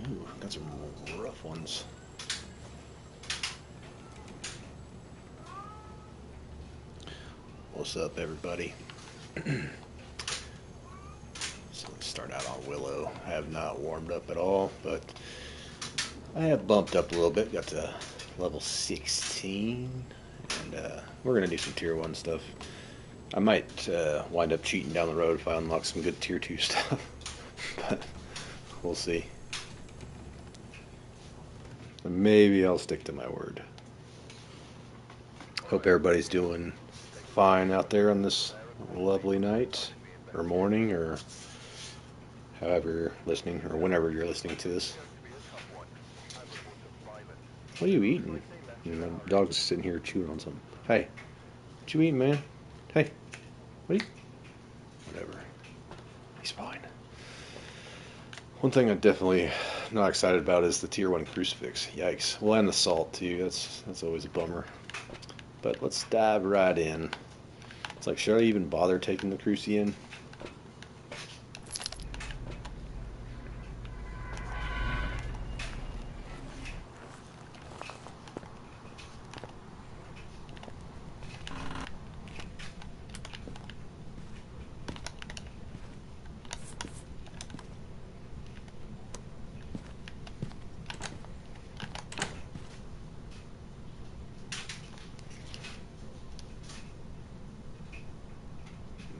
Ooh, got some rough ones. What's up, everybody? So let's start out on Willow. I have not warmed up at all, but I have bumped up a little bit. Got to level 16, and we're gonna do some tier 1 stuff. I might wind up cheating down the road if I unlock some good tier 2 stuff, but we'll see. Maybe I'll stick to my word. Hope everybody's doing fine out there on this lovely night, or morning, or however you're listening, or whenever you're listening to this. What are you eating? My dog's sitting here chewing on something. Hey, what you eating, man? Hey, what are you? Whatever. He's fine. One thing I'm definitely not excited about is the tier 1 crucifix. Yikes. Well, and the salt too. That's always a bummer. But let's dive right in. It's like, should I even bother taking the cruci in?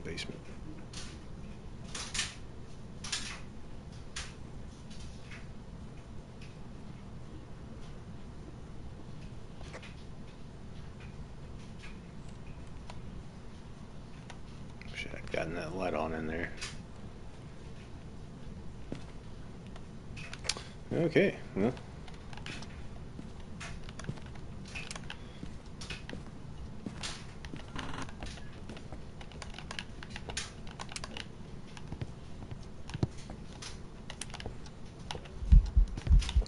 Basement. Should have gotten that light on in there. Okay, well.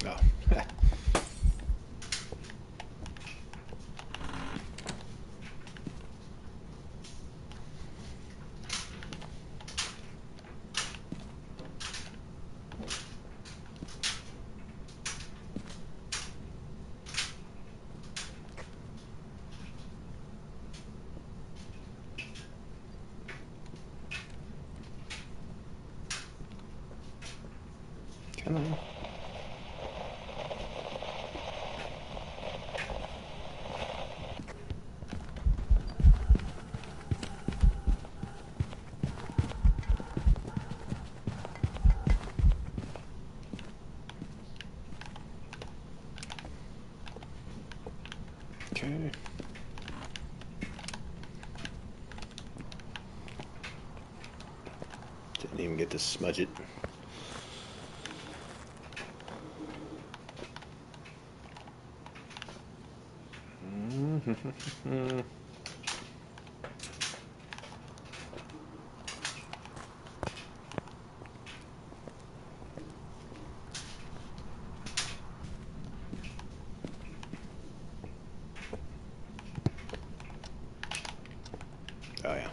Oh. Come on. Okay. Didn't even get to smudge it. Oh yeah.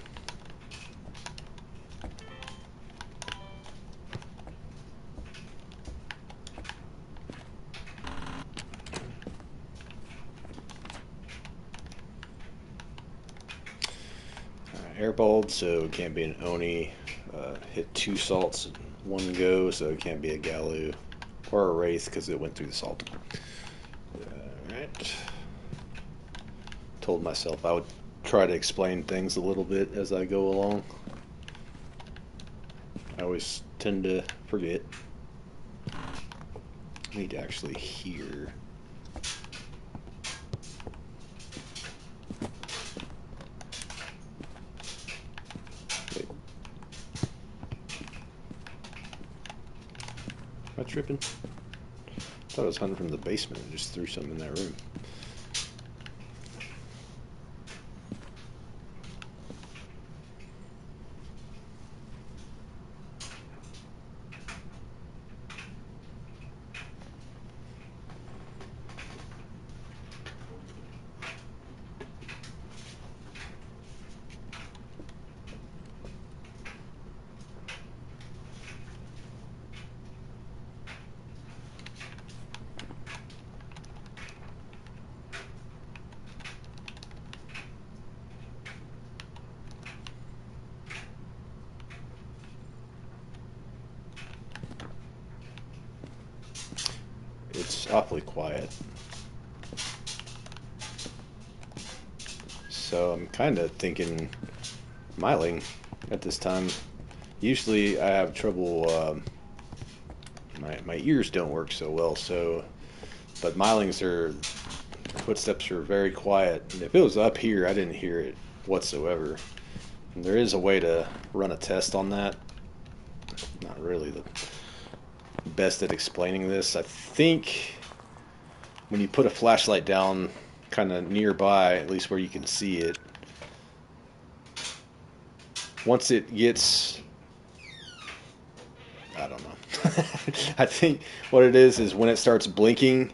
Airballed, so it can't be an Oni. Hit 2 salts in one go, so it can't be a Galu or a Wraith because it went through the salt. Alright. Told myself I would try to explain things a little bit as I go along. I always tend to forget. I need to actually hear. Wait. Am I tripping? I thought I was hunting from the basement and just threw something in that room. it's awfully quiet. So I'm kind of thinking myling at this time. Usually I have trouble, my ears don't work so well, so, but footsteps are very quiet. And if it was up here, I didn't hear it whatsoever. And there is a way to run a test on that. Not really the best at explaining this. I think when you put a flashlight down kind of nearby, at least where you can see it, once it gets, I don't know. I think what it is when it starts blinking,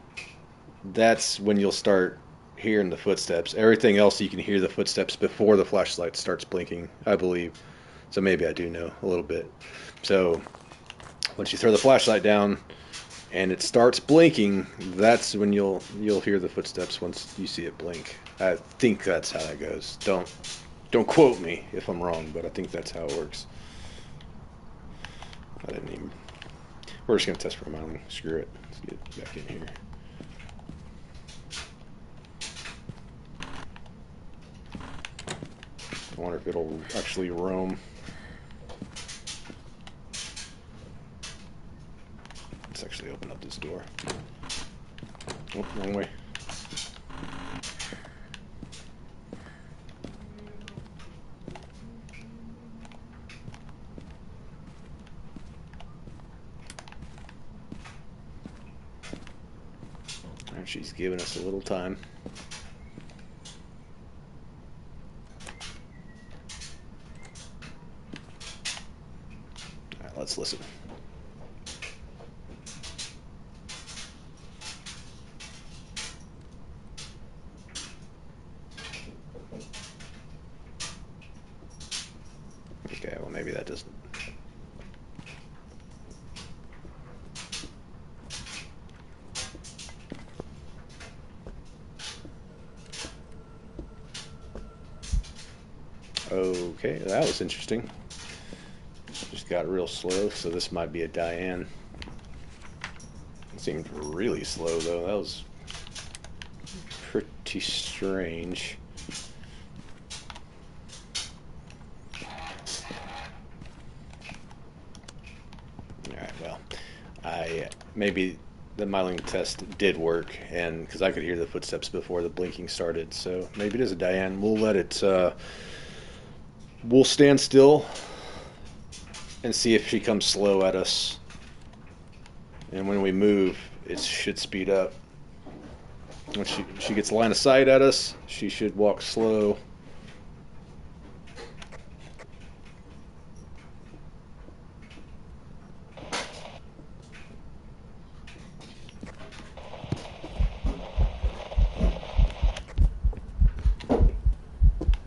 that's when you'll start hearing the footsteps. Everything else you can hear the footsteps before the flashlight starts blinking, I believe. So maybe I do know a little bit. So once you throw the flashlight down and it starts blinking, that's when you'll hear the footsteps once you see it blink. I think that's how that goes. Don't quote me if I'm wrong, but I think that's how it works. We're just gonna test for a myling. Screw it. Let's get back in here. I wonder if it'll actually roam. Let's actually open up this door. Oh, wrong way. And she's giving us a little time. All right, let's listen. Okay, well maybe that doesn't. Okay, that was interesting. Just got real slow, so this might be a Diane. It seemed really slow though. That was pretty strange. Alright, well, maybe the myling test did work, and because I could hear the footsteps before the blinking started, so maybe it is a Diane. We'll let it, we'll stand still and see if she comes slow at us, and when we move, it should speed up. When she gets line of sight at us, she should walk slow.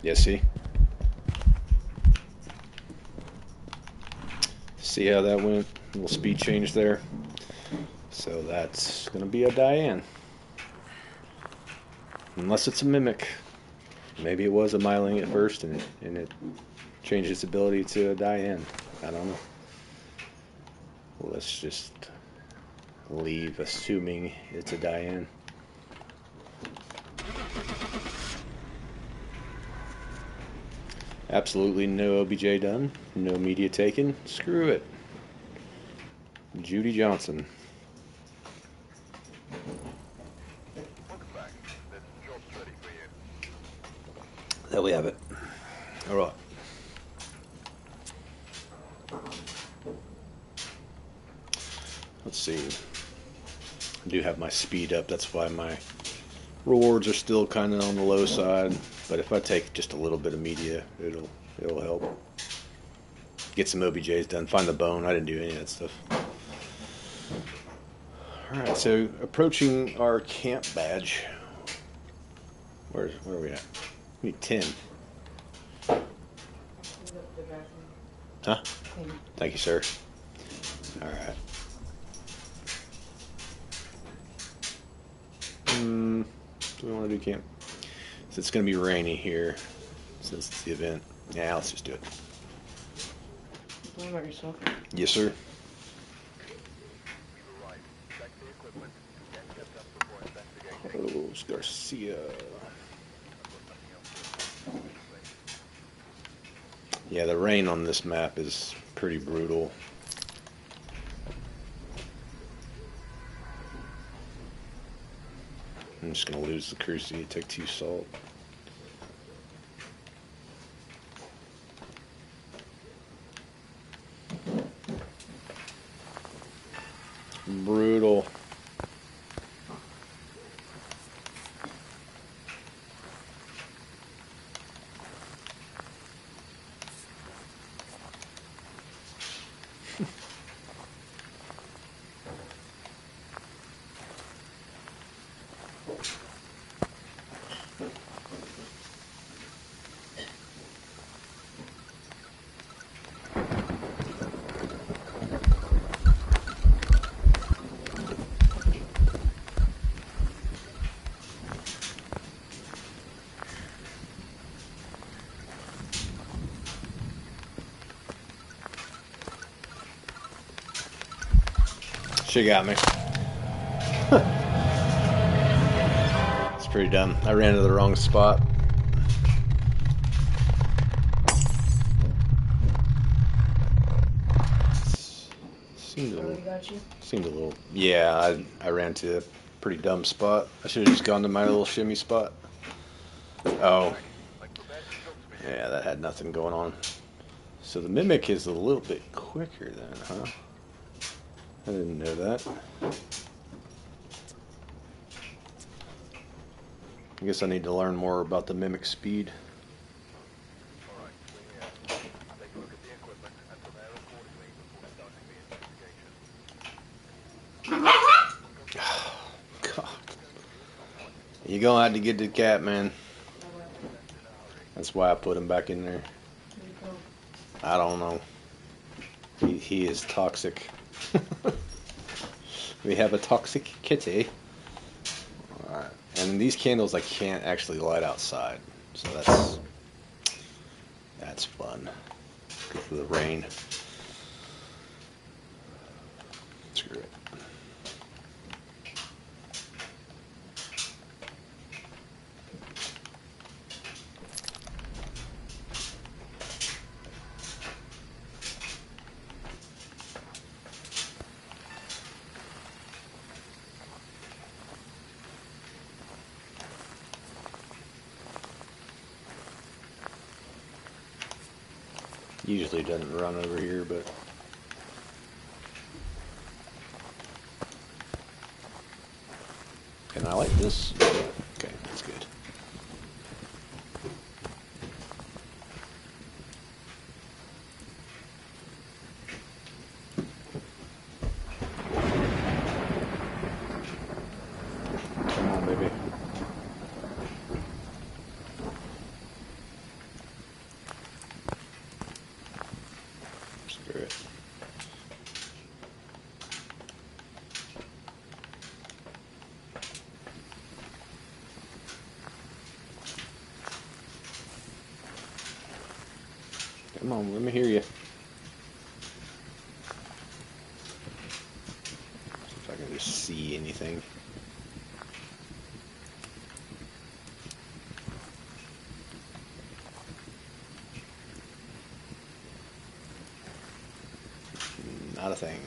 Yeah, see how that went? A little speed change there. So that's gonna be a Diane, unless it's a mimic. Maybe it was a myling at first, and it changed its ability to a Diane. I don't know. Well, let's just leave assuming it's a Diane. Absolutely no OBJ done. No media taken. Screw it. Judy Johnson. There we have it. All right. Let's see. I do have my speed up. That's why my rewards are still kind of on the low side. But if I take just a little bit of media, it'll help. Get some OBJs done. Find the bone. I didn't do any of that stuff. Alright, so approaching our camp badge. Where are we at? We need 10. Huh? Thank you, sir. Alright. Do we want to do camp? So it's going to be rainy here since it's the event. Yeah, let's just do it. What about yourself? Yes, sir. Garcia. Yeah, the rain on this map is pretty brutal. I'm just going to lose the Cruci, take 2 salt. Brutal. She got me. It's pretty dumb. I ran to the wrong spot. Seemed a little. Yeah, I ran to a pretty dumb spot. I should have just gone to my little shimmy spot. Oh. Yeah, that had nothing going on. So the Mimic is a little bit quicker then, huh? I didn't know that. I guess I need to learn more about the Mimic speed. God. You're gonna have to get the cat, man. That's why I put him back in there. I don't know. He is toxic. We have a toxic kitty. Alright. And these candles I can't actually light outside. So that's fun. Because of the rain. Screw it. Usually doesn't run over here, but can I light this? Okay, that's good. Come on, baby. Screw it. Come on, let me hear you. See if I can just see anything. Not a thing.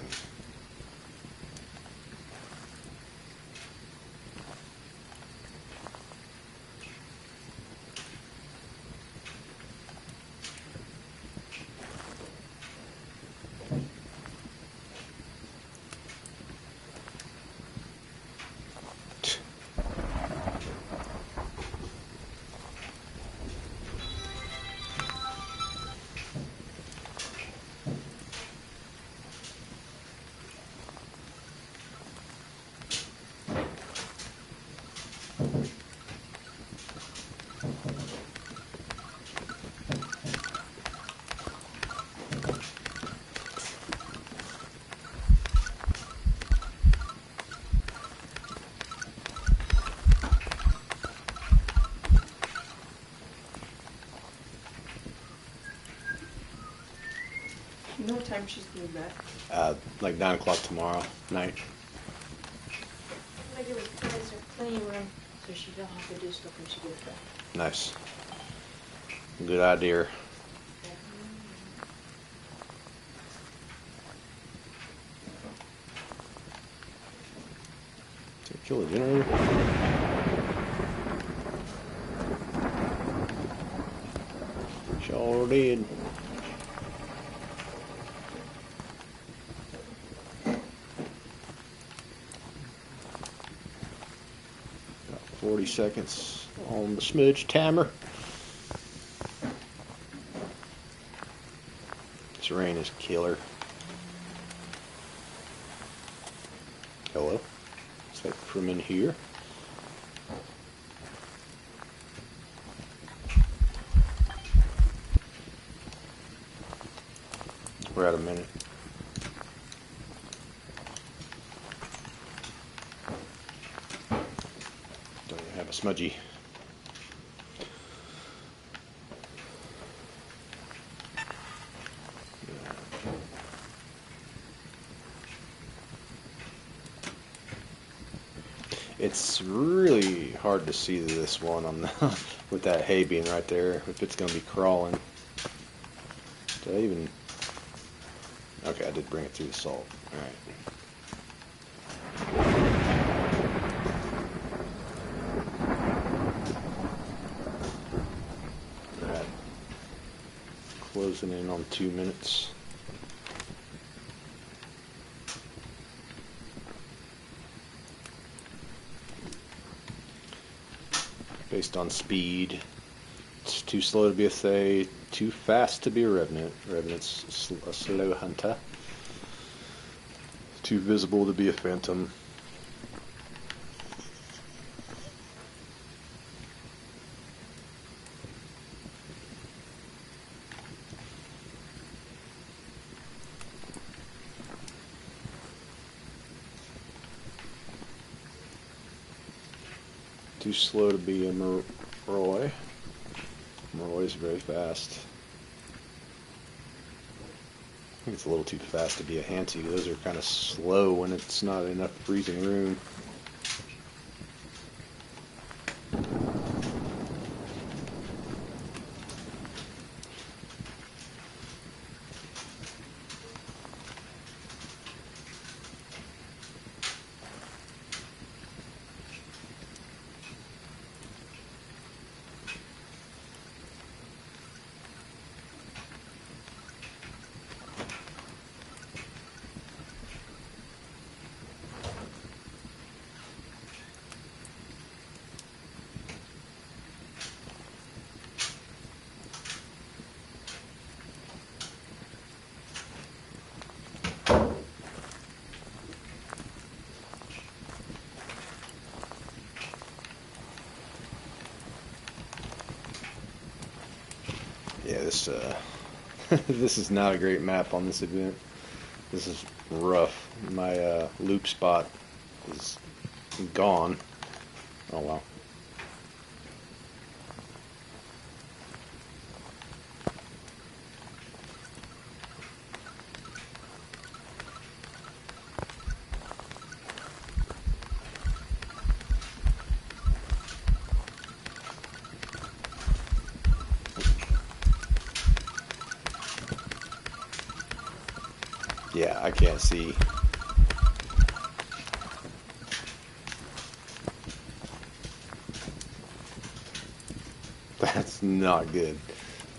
You know what time she's coming back? Like 9 o'clock tomorrow night. I'm gonna give her the playing room. So she don't have to do stuff when she gets back. Nice. Good idea. Did I kill the generator? Sure did. Got 40 seconds on the smudge timer. This rain is killer. Hello? Is that from in here? We're at a minute. Don't even have a smudgy. It's really hard to see this one on the with that hay being right there, if it's going to be crawling. Did I even... Okay, I did bring it through the salt. Alright. Alright. Closing in on 2 minutes. Based on speed, it's too slow to be a Thay, too fast to be a Revenant. Revenant's a slow hunter. Too visible to be a Phantom. Too slow to be a Moroi. Moroi is very fast. I think it's a little too fast to be a Hanty. Those are kind of slow when it's not enough breathing room. Yeah, this this is not a great map on this event. This is rough. My loop spot is gone. Oh well. Yeah, I can't see. That's not good.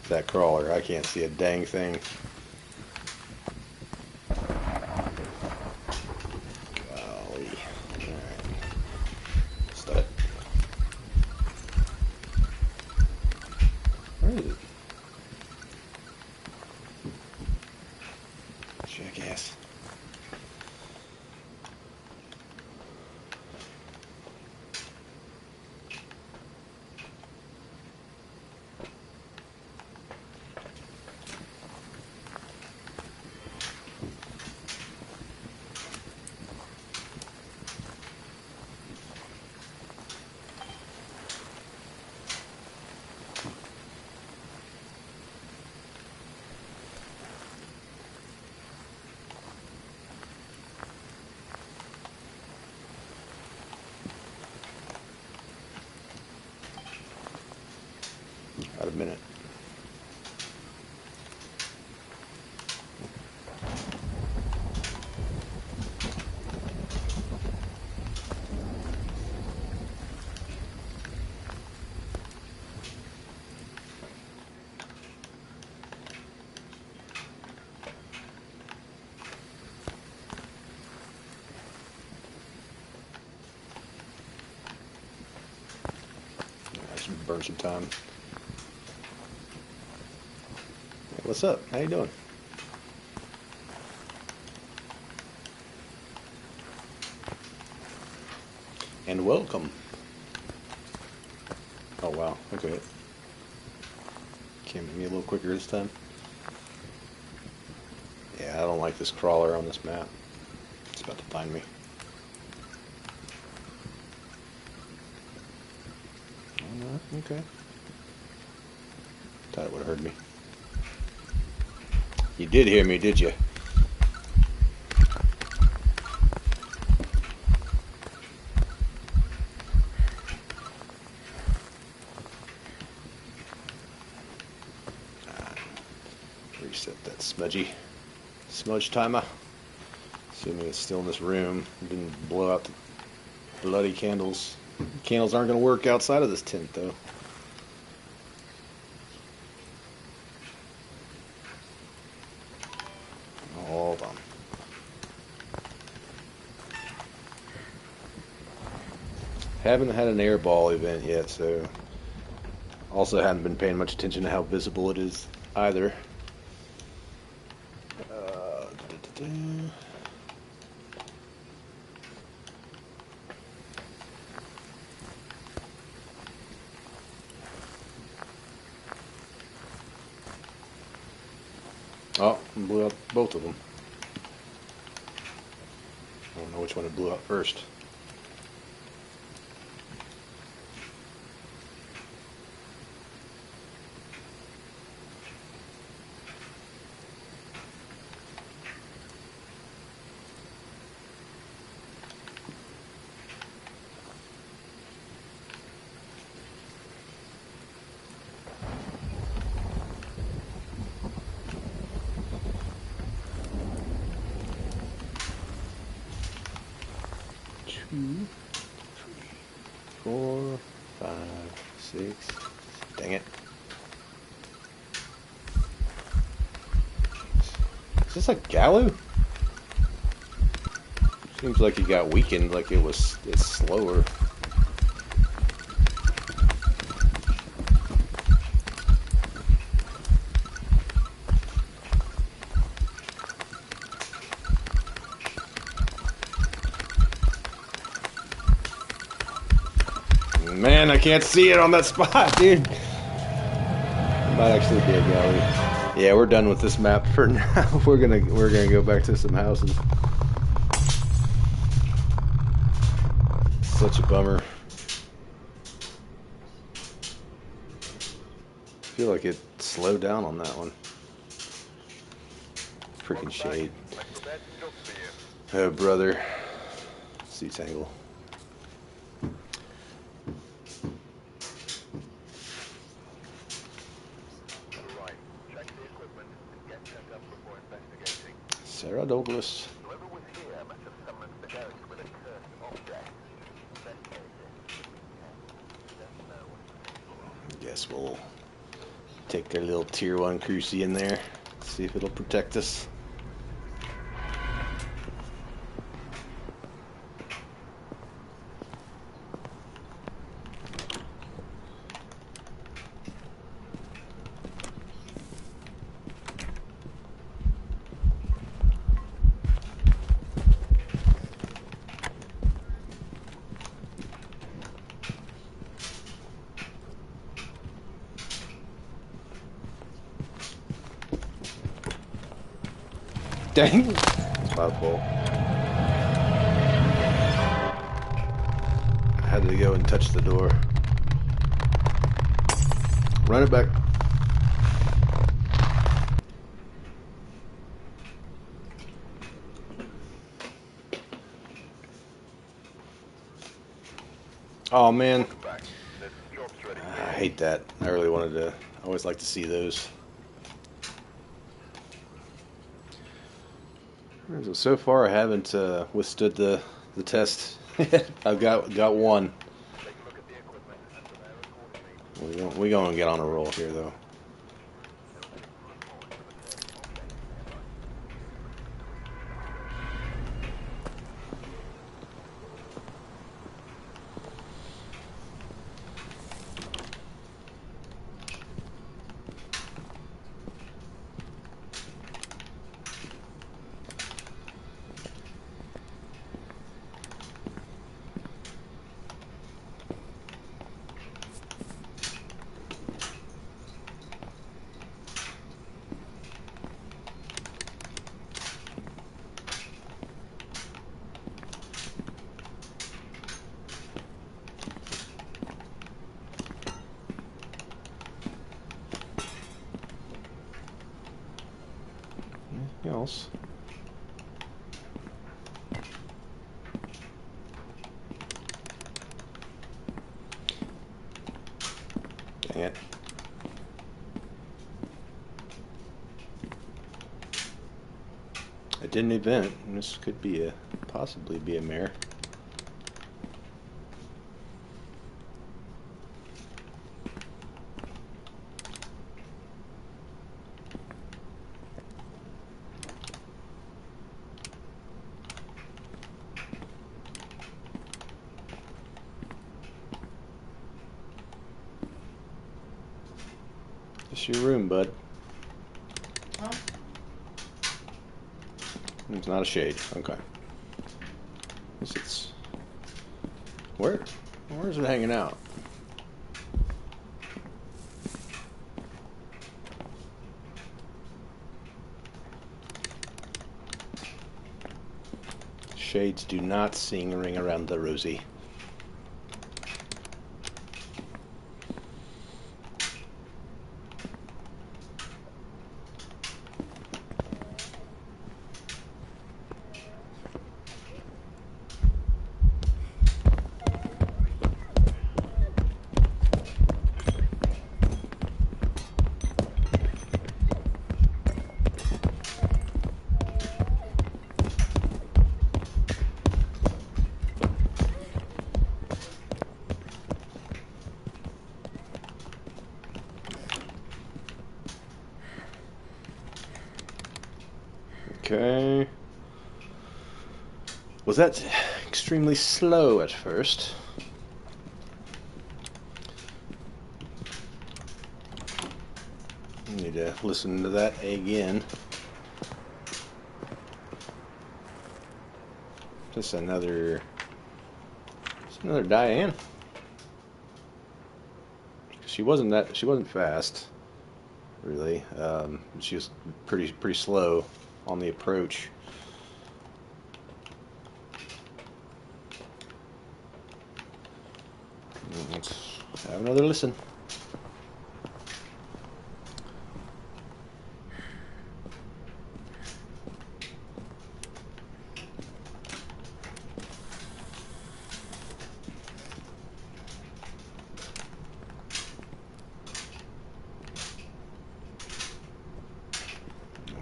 That crawler, I can't see a dang thing. Golly. Alright. Stop. Where is it? Jackass. minute. Burn some time. Hey, what's up? How you doing? And welcome. Oh wow, okay. Came at me a little quicker this time. Yeah, I don't like this crawler on this map. It's about to find me. Okay. Thought it would have heard me. You did hear me, did you? Reset that smudge timer. Assuming it's still in this room. Didn't blow out the bloody candles. Candles aren't going to work outside of this tent, though. Hold on. Haven't had an airball event yet, so also haven't been paying much attention to how visible it is either. Oh, blew up both of them. I don't know which one it blew up first. Two, 3, 4, 5, 6. Dang it. Is this a Gallo? Seems like it got weakened, like it's slower. Man, I can't see it on that spot, dude. It might actually be a gallery. Yeah, we're done with this map for now. We're gonna go back to some houses. Such a bummer. I feel like it slowed down on that one. Freaking shade. Oh, brother. Seats angle. Sarah Douglas. Guess we'll take our little tier 1 crucie in there. See if it'll protect us. Dang! My fault. I had to go and touch the door. Run it back. Oh man. I hate that. I really wanted to I always like to see those. So far, I haven't withstood the test. I've got one. We're going to get on a roll here, though. Anything else? Dang it. I did an event, and this could be possibly be a mare. It's your room, bud. Huh? It's not a shade. Okay. It's where's it hanging out? Shades do not sing Ring Around the Rosie. Okay. Was that extremely slow at first? I need to listen to that again. Just another Diane. She wasn't fast, really. She was pretty slow on the approach. Let's have another listen.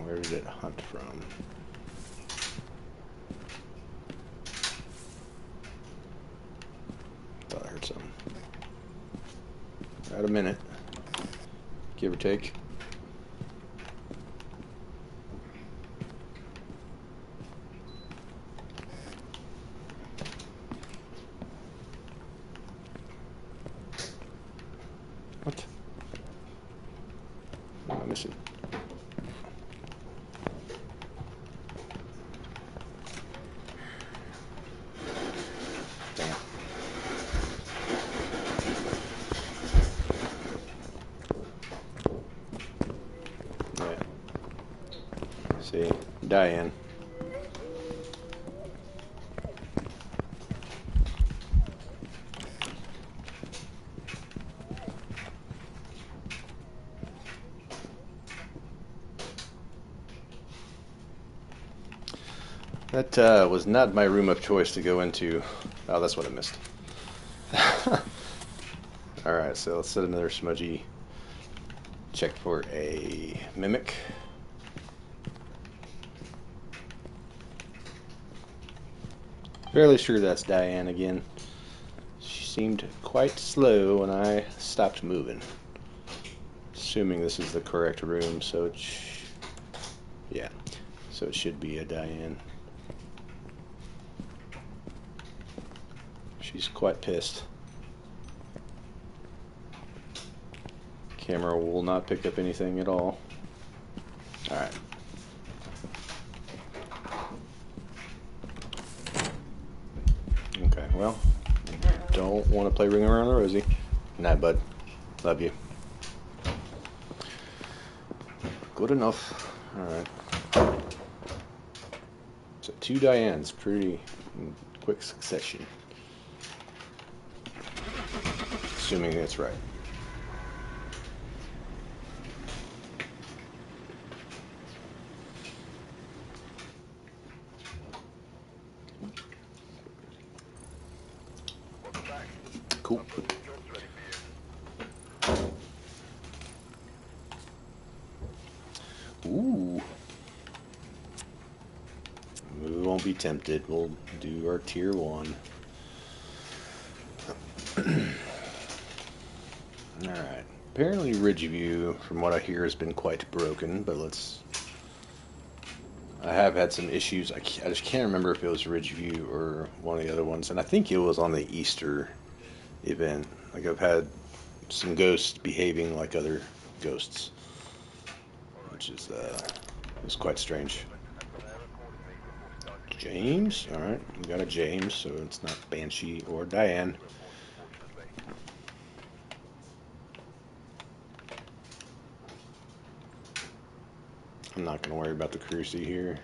Where did it hunt from? Thought I heard something. About a minute, give or take. What? What am I missing? Damn it. Yeah. See, Diane. That was not my room of choice to go into. Oh, that's what I missed. Alright, so let's set another smudgy Check for a mimic. Fairly sure that's Diane again. She seemed quite slow when I stopped moving. Assuming this is the correct room, so yeah, so it should be a Diane. She's quite pissed. Camera will not pick up anything at all. Alright. Okay, well, don't want to play Ring Around the Rosie. Good night, bud. Love you. Good enough. Alright. So 2 Dianes, pretty in quick succession. Assuming that's right. Cool. Ooh. We won't be tempted. We'll do our tier 1. Alright. Apparently Ridgeview, from what I hear, has been quite broken, but I have had some issues. I just can't remember if it was Ridgeview or one of the other ones, and I think it was on the Easter event. Like, I've had some ghosts behaving like other ghosts, which is quite strange. James? Alright, we got a James, so it's not Banshee or Diane. I'm not going to worry about the Cruci here.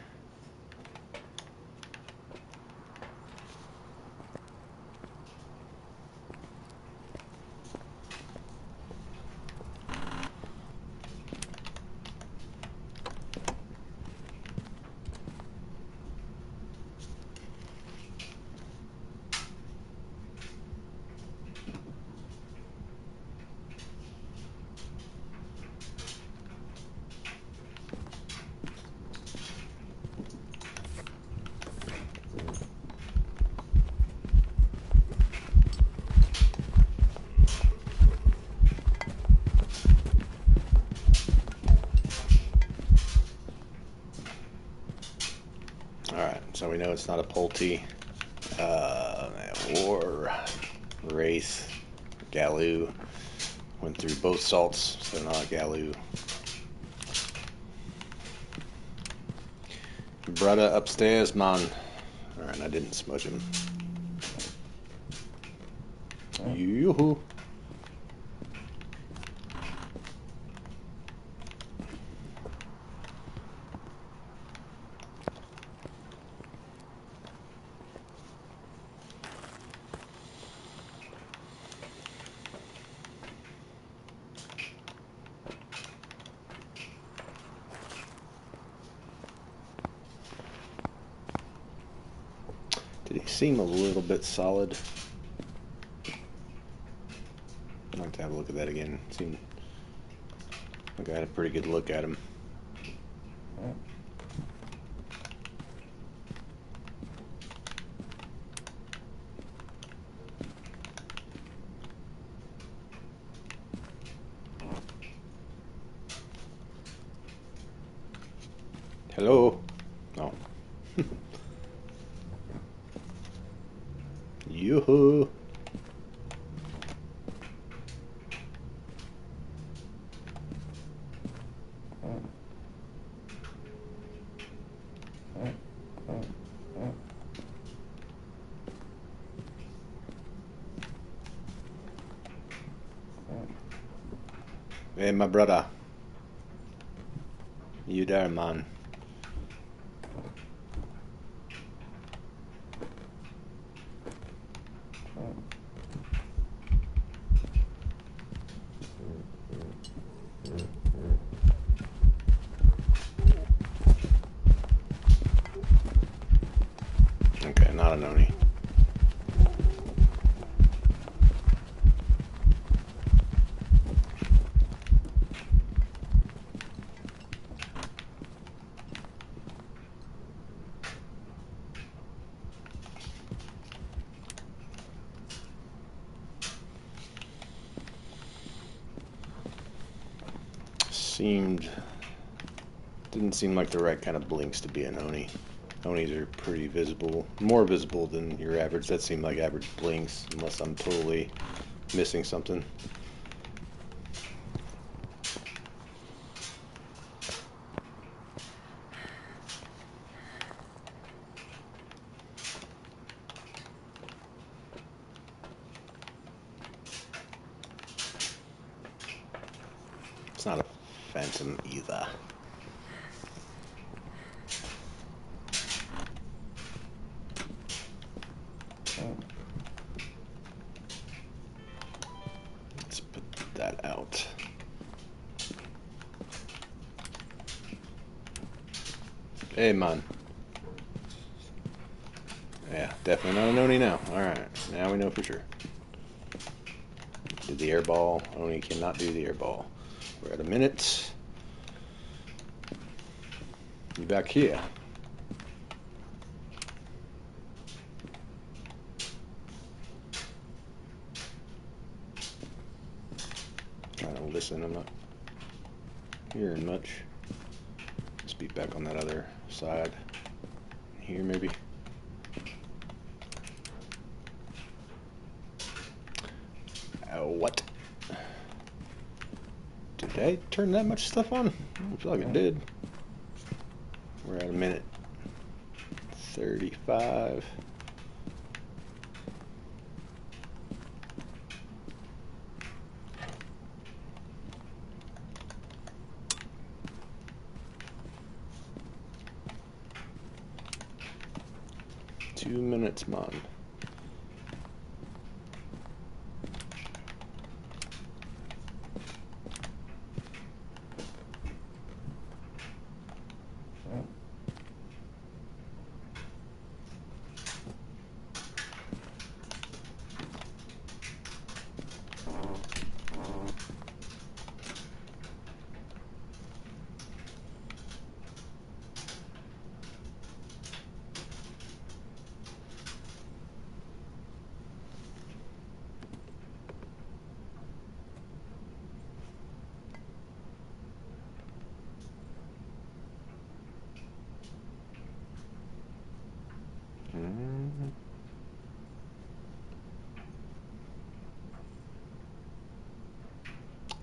Alright, so we know it's not a Pulte, or Wraith, Galoo. Went through both salts, so not Galoo. Brother upstairs, man. Alright, I didn't smudge him. Yoo-hoo. Did he seem a little bit solid? I'd like to have a look at that again. Seemed like I had a pretty good look at him. Hello? No. Yoo-hoo. Hey, my brother. You there, man? Okay, not an Oni. Didn't seem like the right kind of blinks to be an Oni. Onis are pretty visible, more visible than your average. That seemed like average blinks, unless I'm totally missing something. It's not a phantom either. Let's put that out. Hey, man. Yeah, definitely not an Oni now. Alright, now we know for sure. Did the air ball. Oni cannot do the air ball. We're at a minute. You back here. Trying to listen, I'm not hearing much. Let's be back on that other side. Here, maybe. What? Did I turn that much stuff on? I don't feel like it did. We're at a minute 35. Two minutes, man.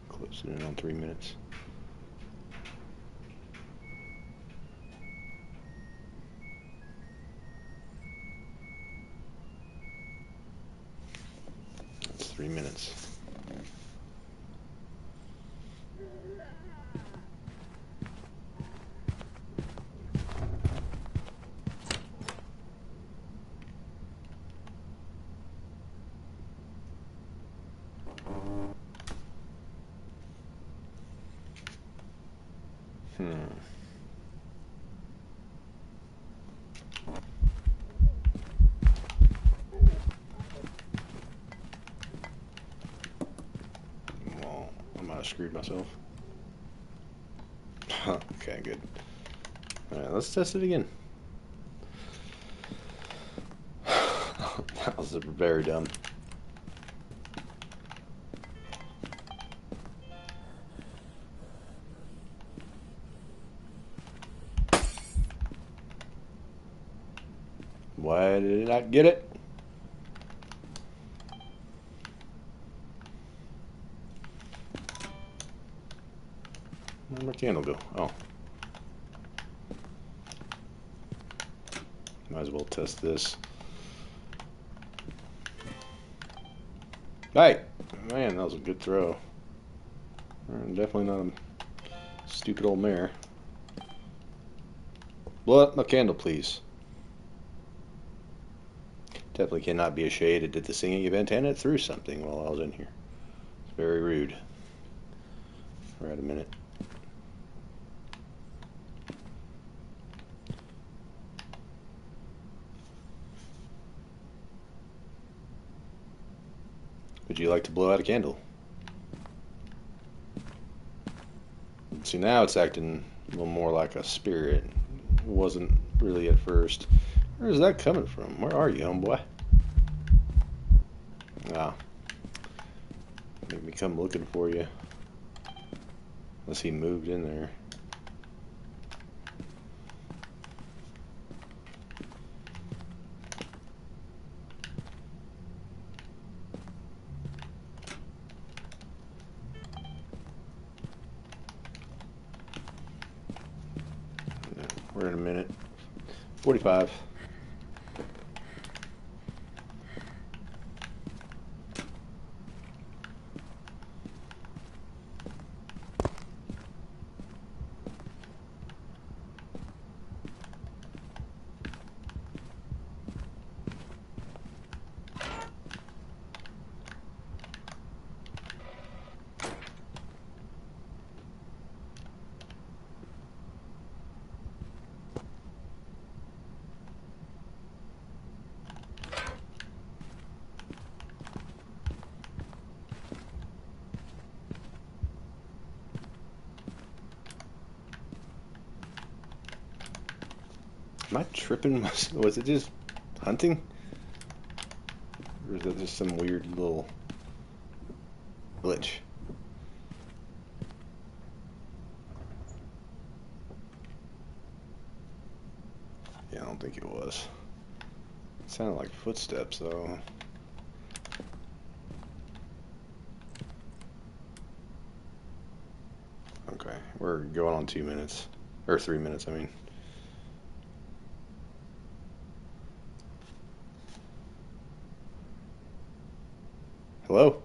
Closing in on 3 minutes. That's 3 minutes. Well, I might have screwed myself. Okay, good. Alright, let's test it again. That was very dumb. Why did I not get it? Where'd my candle go? Oh. Might as well test this. Hey! Man, that was a good throw. Definitely not a stupid old mare. Blow up my candle, please. Definitely cannot be a shade. It did the singing event and it threw something while I was in here. It's very rude. We're at a minute. Would you like to blow out a candle? See, now it's acting a little more like a spirit. It wasn't really at first. Where is that coming from? Where are you, homeboy? Ah. Make me come looking for you. Unless he moved in there. We're in a minute. 45. Am I tripping? Was it just hunting? Or is that just some weird little glitch? Yeah, I don't think it was. It sounded like footsteps, though. Okay, we're going on 2 minutes. Or 3 minutes, I mean. Hello?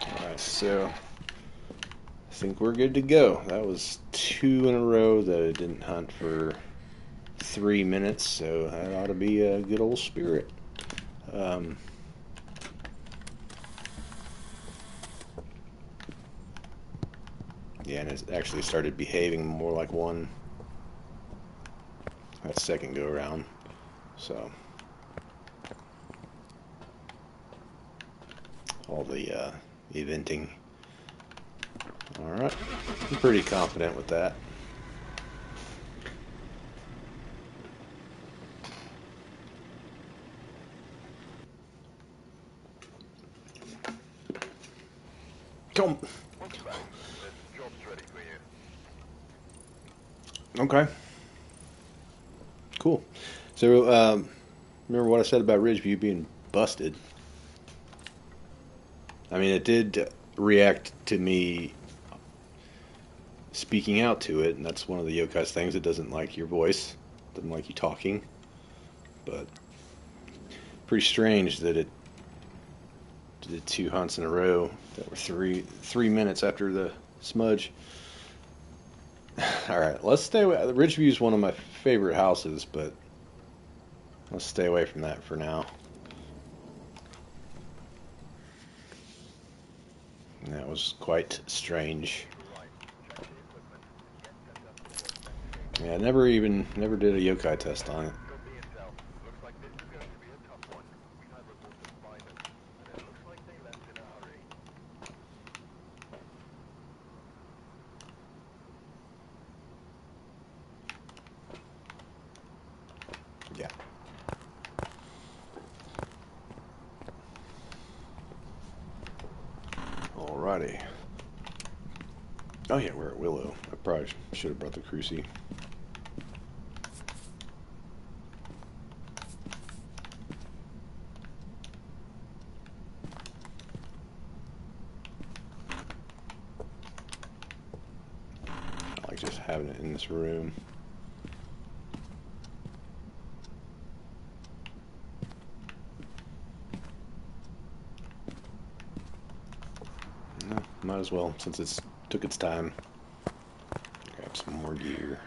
Alright, so I think we're good to go. That was 2 in a row that it didn't hunt for 3 minutes, so that ought to be a good old spirit. Yeah, and it actually started behaving more like one that second go around. So all the eventing. Alright, I'm pretty confident with that. Come. Okay. Cool. So, remember what I said about Ridgeview being busted? I mean, it did react to me speaking out to it, and that's one of the yokai's things. It doesn't like your voice, doesn't like you talking. But pretty strange that it did 2 hunts in a row that were 3 minutes after the smudge. All right, let's stay away. Ridgeview is one of my favorite houses, but let's stay away from that for now. And that was quite strange. Yeah, I never did a yokai test on it. Yeah. Alrighty. Oh yeah, we're at Willow. I probably should have brought the cruci. I like just having it in this room. No, might as well, since it's took its time. Grab some more gear.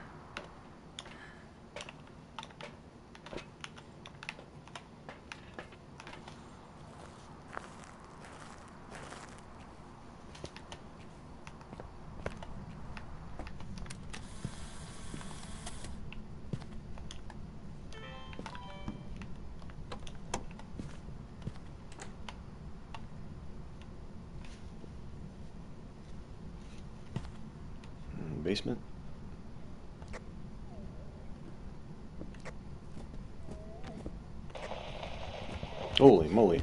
basement. Holy moly.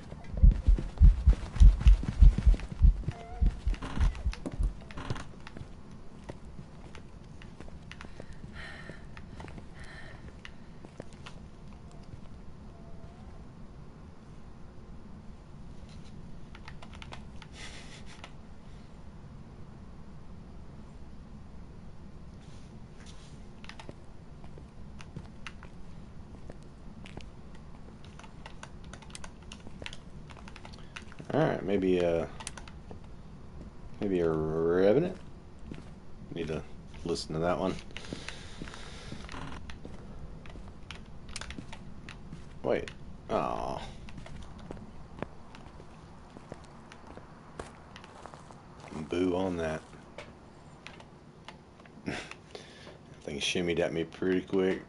Alright, maybe a revenant. Need to listen to that one. Wait. Aw. Boo on that. That thing shimmied at me pretty quick.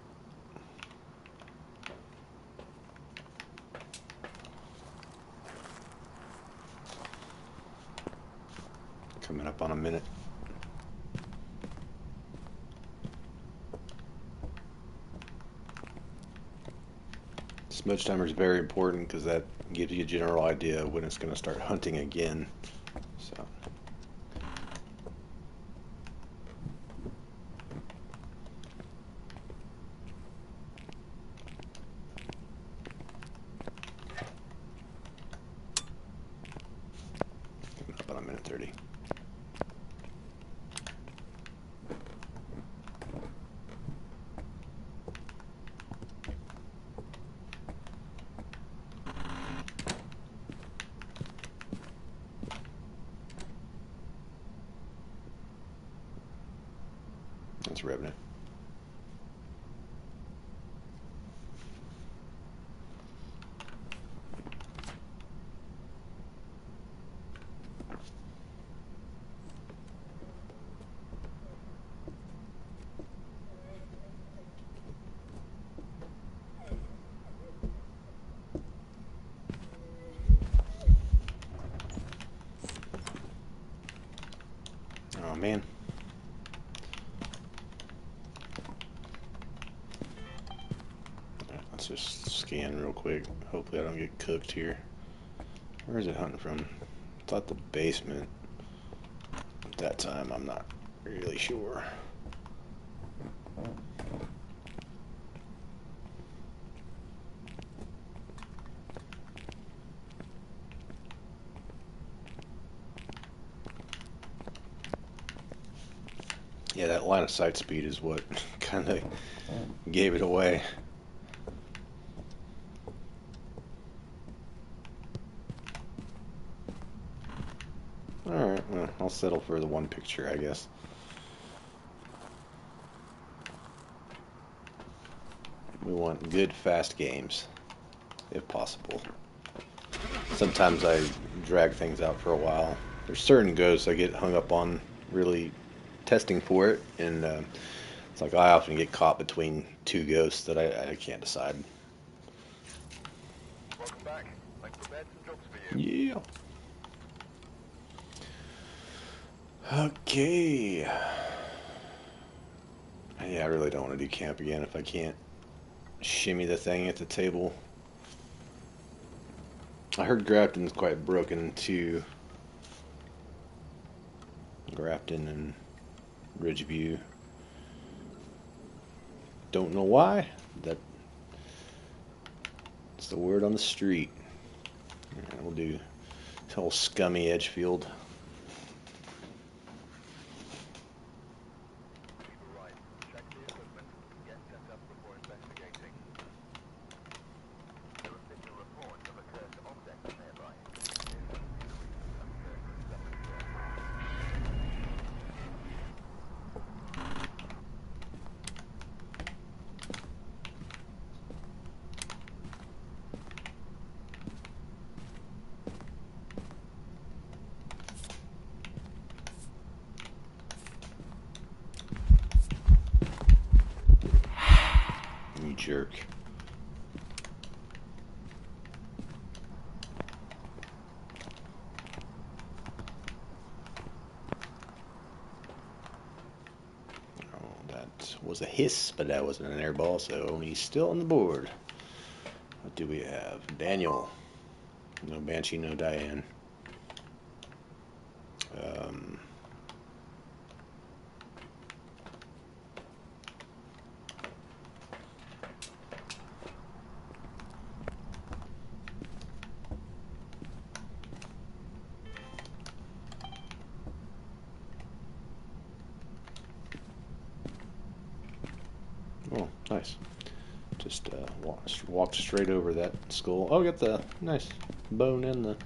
Coming up on a minute. Smudge timer is very important because that gives you a general idea of when it's going to start hunting again. So. Coming up on a minute 30. That's Revenant. Oh man. Let's just scan real quick. Hopefully I don't get cooked here. Where is it hunting from? I thought the basement. At that time, I'm not really sure. Yeah, that line of sight speed is what kind of gave it away. Alright, well, I'll settle for the one picture, I guess. We want good, fast games, if possible. Sometimes I drag things out for a while. There's certain ghosts I get hung up on really testing for it, and it's like I often get caught between two ghosts that I can't decide. Welcome back. I've prepared some jobs for you. Yeah. Okay. Yeah, I really don't want to do camp again if I can't shimmy the thing at the table. I heard Grafton's quite broken too. Grafton and Ridgeview. Don't know why. That's the word on the street. Yeah, we'll do this whole scummy Edgefield. Right. Check the equipment. Get set up before investigating. There have been a report of a cursed object nearby. You jerk. was a hiss, but that wasn't an air ball, so he's still on the board. What do we have? Daniel. No Banshee, no Diane. Oh, nice. Just walked straight over that skull. Oh, got the nice bone and the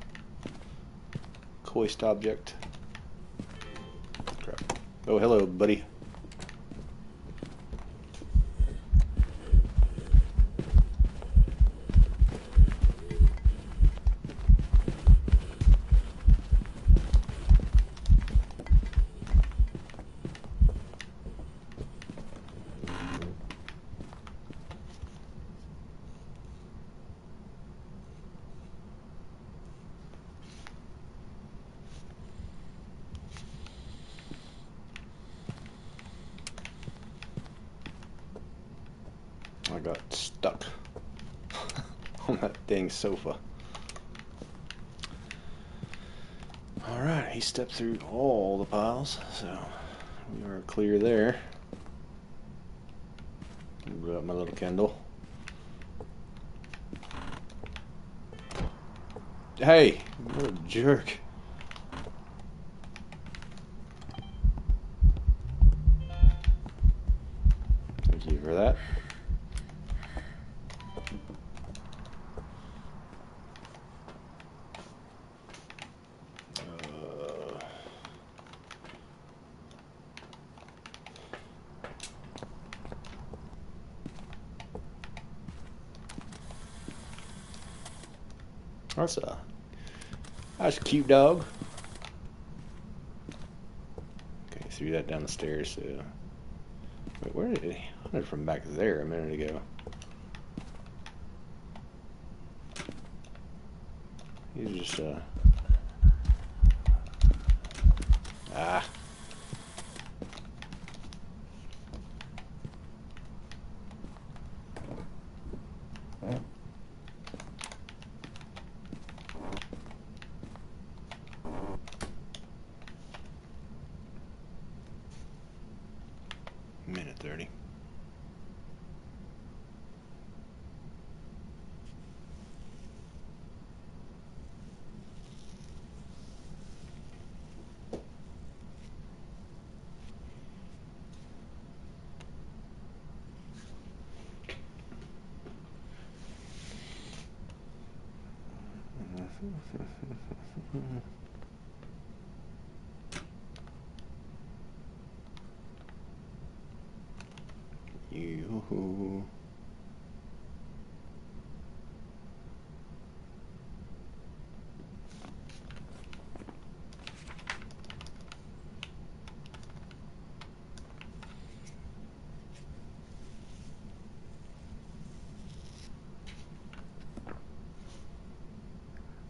coist object. Crap. Oh, hello, buddy. I got stuck on that dang sofa. Alright, he stepped through all the piles, so we are clear there. Blew up my little candle. Hey, what a jerk. Thank you for that. That's a cute dog. Okay, threw that down the stairs. So, wait, where did he hunted from back there a minute ago? He's just ah. Minute 30. You.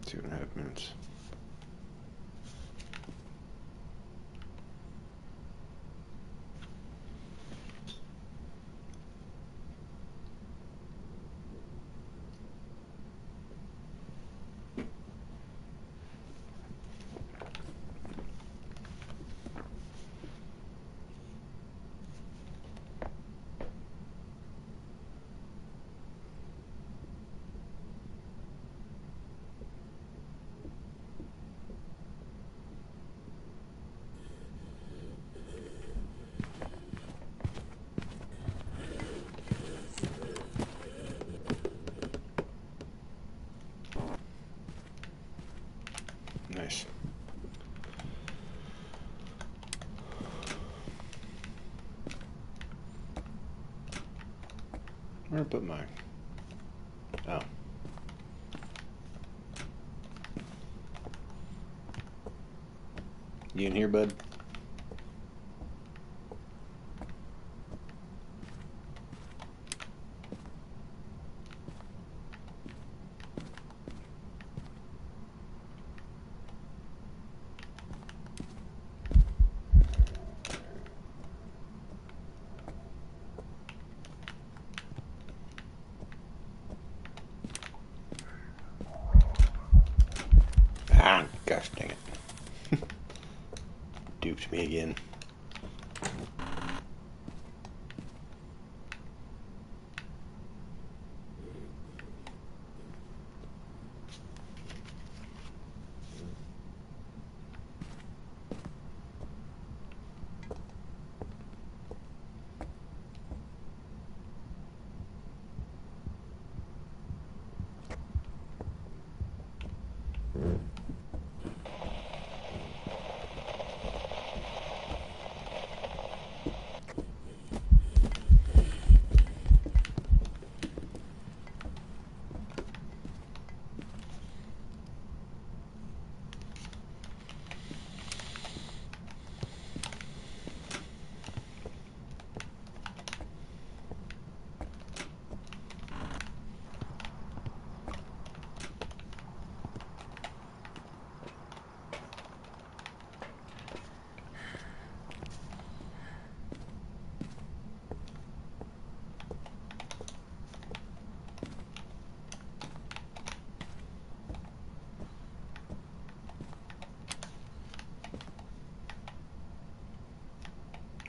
Two and a half minutes. Nice. Where did I put mine? Oh. You in here, bud? Dang it. Duped me again.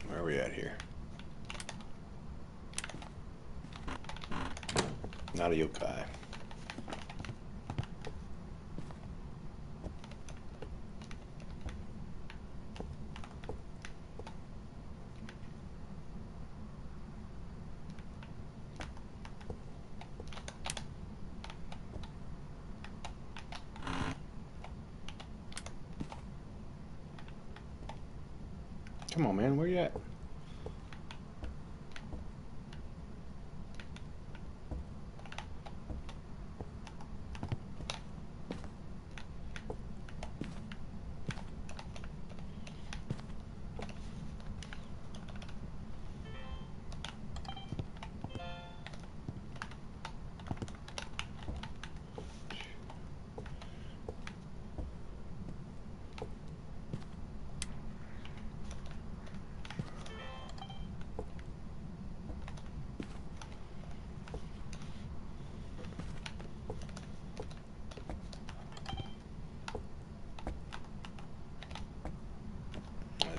Where are we at here? Not a yokai. Come on, man, where you at?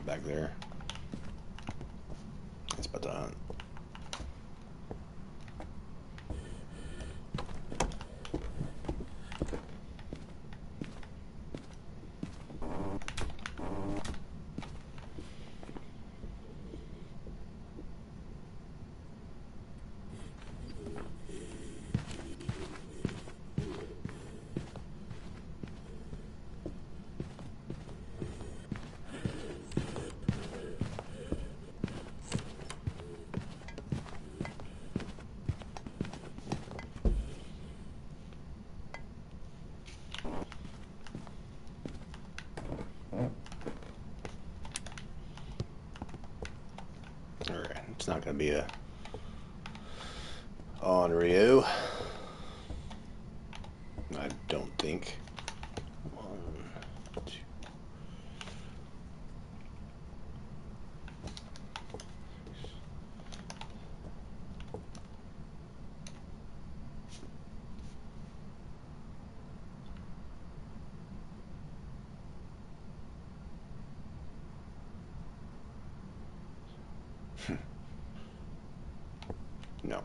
Back there. It's about to hunt. Alright, it's not going to be a on Rio. I don't think. One, two. No.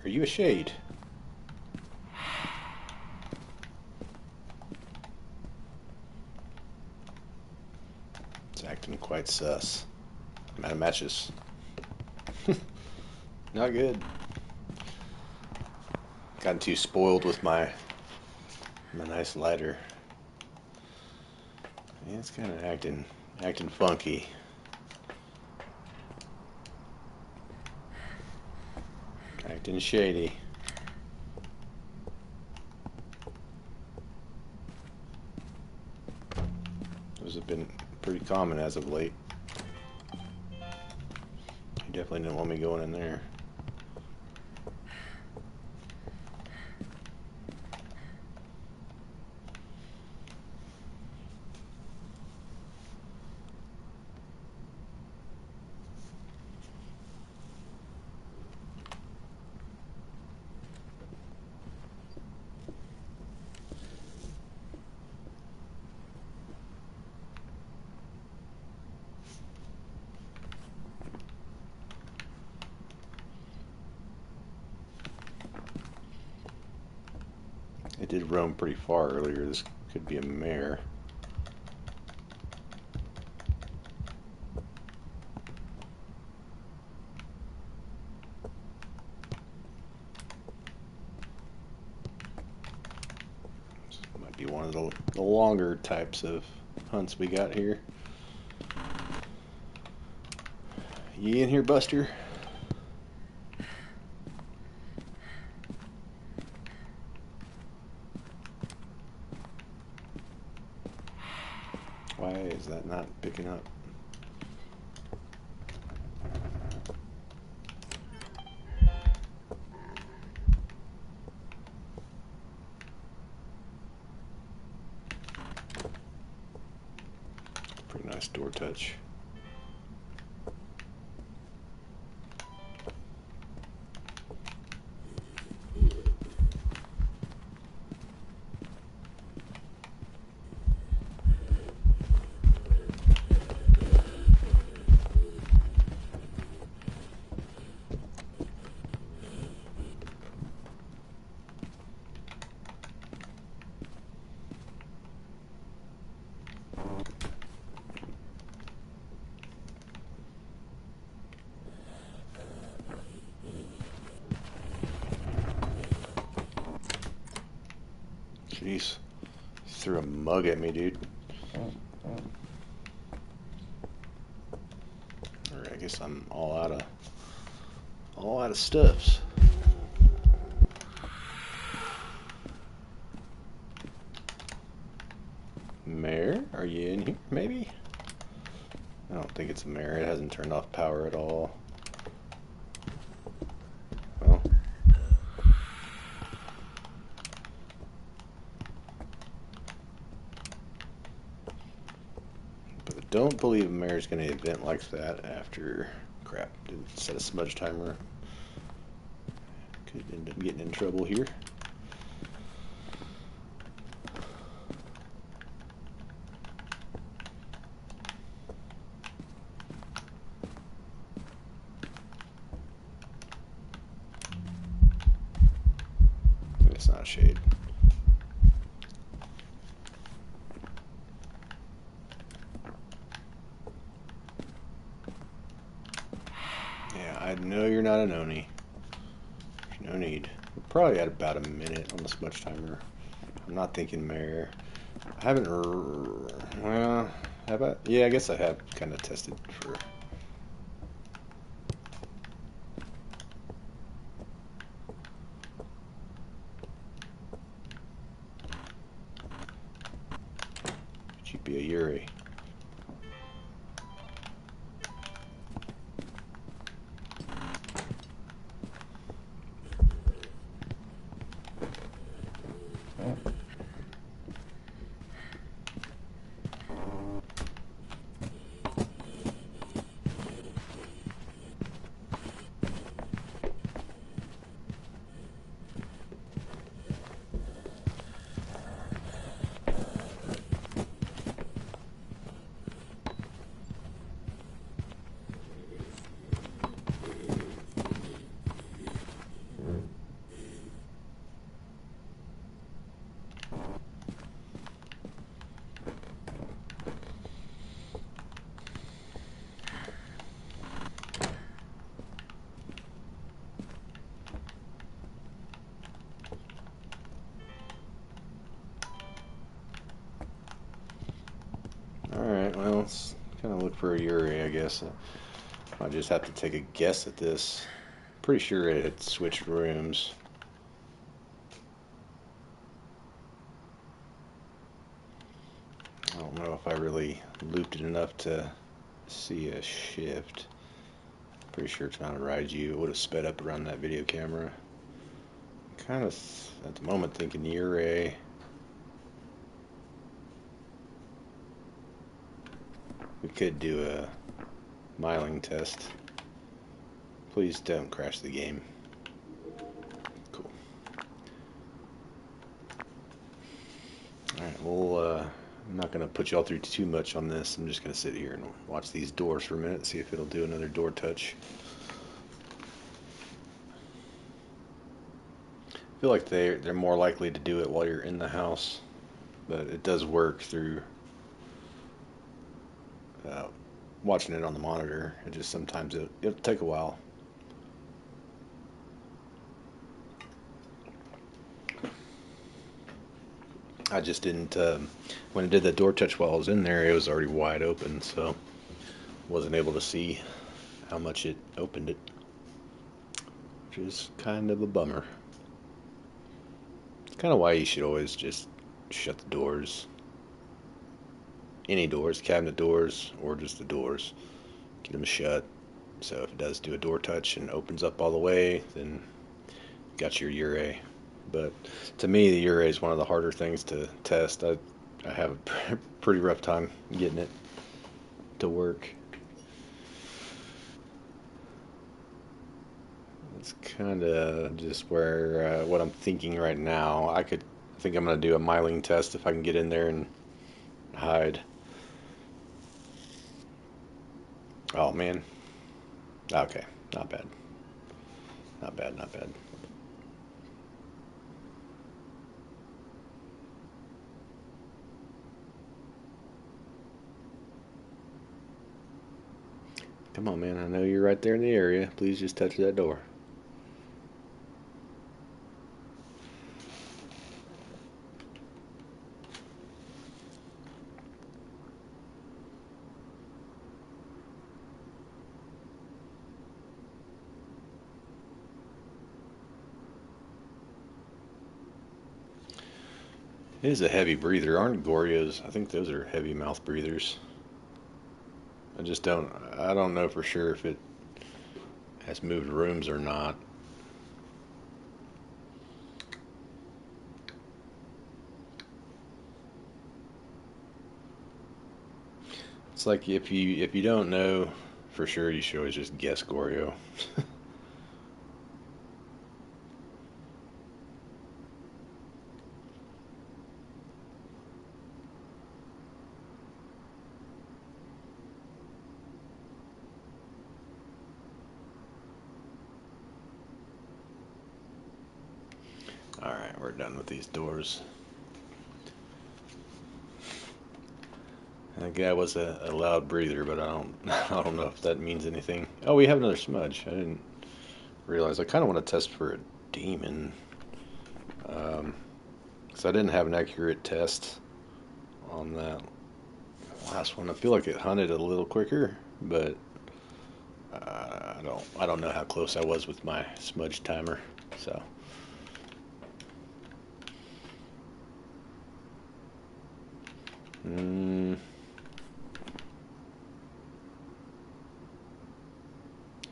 Are you a shade? Quite sus. I'm out of matches. Not good. Gotten too spoiled with my nice lighter. Yeah, it's kind of acting funky. Acting shady. Those have been pretty common as of late. You definitely didn't want me going in there. It did roam pretty far earlier. This could be a mare. This might be one of the longer types of hunts we got here. You in here, Buster? Why is that not picking up? Pretty nice door touch. Jeez, he threw a mug at me, dude. Or I guess I'm all out of stuffs. Mare, are you in here? Maybe. I don't think it's a mare. It hasn't turned off power at all. Well. But I don't believe a mare is going to event like that after... Crap, didn't set a smudge timer. Could end up getting in trouble here. It's not a shade. Yeah, I know you're not an Oni. There's no need. We're probably at about a minute on the smudge timer. I'm not thinking mare. I haven't... Well, have I? Yeah, I guess I have kind of tested for... She'd be a Yuri. look for a Yuri, I guess. I just have to take a guess at this. Pretty sure it had switched rooms. I don't know if I really looped it enough to see a shift. Pretty sure it's not a Raiju. It would have sped up around that video camera. Kind of, at the moment, thinking Yuri. We could do a miling test. Please don't crash the game. Cool. Alright, well, I'm not going to put y'all through too much on this. I'm just going to sit here and watch these doors for a minute, see if it'll do another door touch. I feel like they're more likely to do it while you're in the house, but it does work through watching it on the monitor. It just sometimes it'll take a while. I just didn't, when it did that door touch while I was in there, it was already wide open, so wasn't able to see how much it opened it, which is kind of a bummer. It's kind of why you should always just shut the doors. Any doors, cabinet doors, or just the doors. Get them shut. So if it does do a door touch and opens up all the way, then you got your Yuri. But to me, the Yuri is one of the harder things to test. I have a pretty rough time getting it to work. It's kind of just where what I'm thinking right now. I think I'm going to do a miling test if I can get in there and hide. Oh man. Okay, not bad. Not bad, not bad. Come on, man. I know you're right there in the area. Please just touch that door. It is a heavy breather. Aren't Goryo's? I think those are heavy mouth breathers. I don't know for sure if it has moved rooms or not. It's like if you don't know for sure, you should always just guess Goryo. Alright, we're done with these doors. That guy was a loud breather, but I don't know if that means anything. Oh, we have another smudge. I didn't realize. I kind of want to test for a demon. Because I didn't have an accurate test on that last one. I feel like it hunted a little quicker, but I don't know how close I was with my smudge timer. So.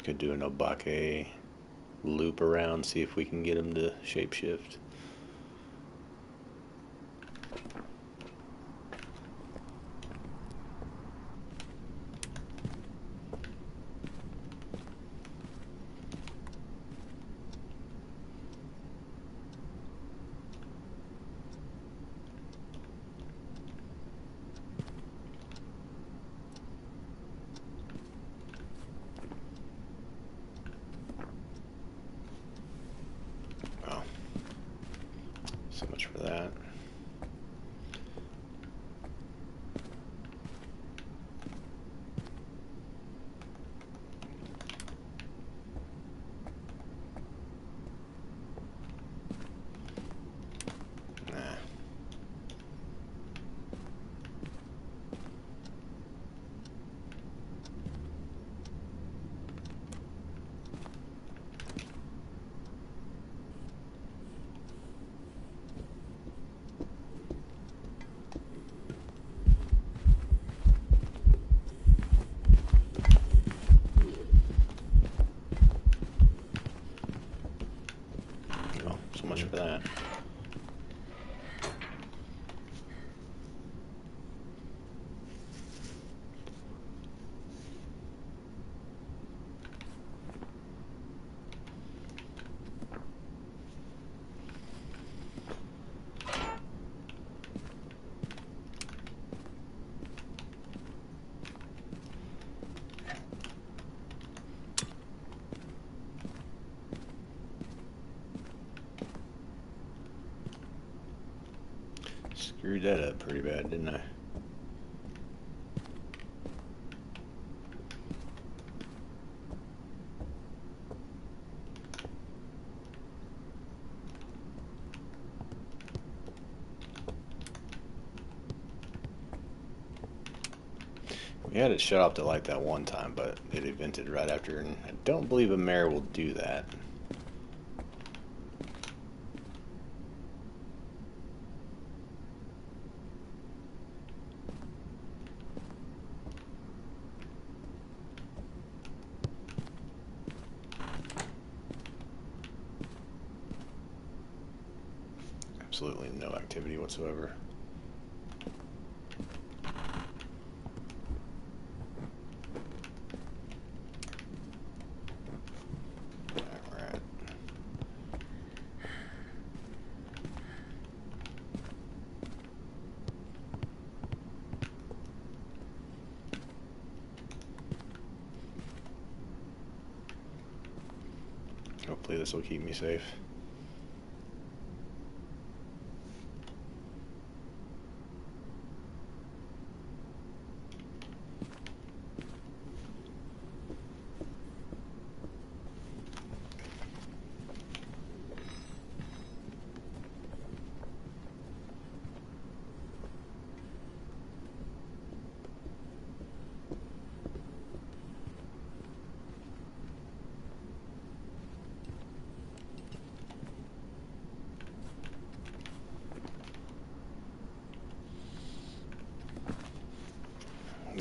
Could do an Obake loop around, see if we can get him to shapeshift. So much for that. Nah. So much for that. Screwed that up pretty bad, didn't I? We had it shut off to light that one time, but it evented right after, and I don't believe a mare will do that. Absolutely no activity whatsoever. Alright. Hopefully this will keep me safe.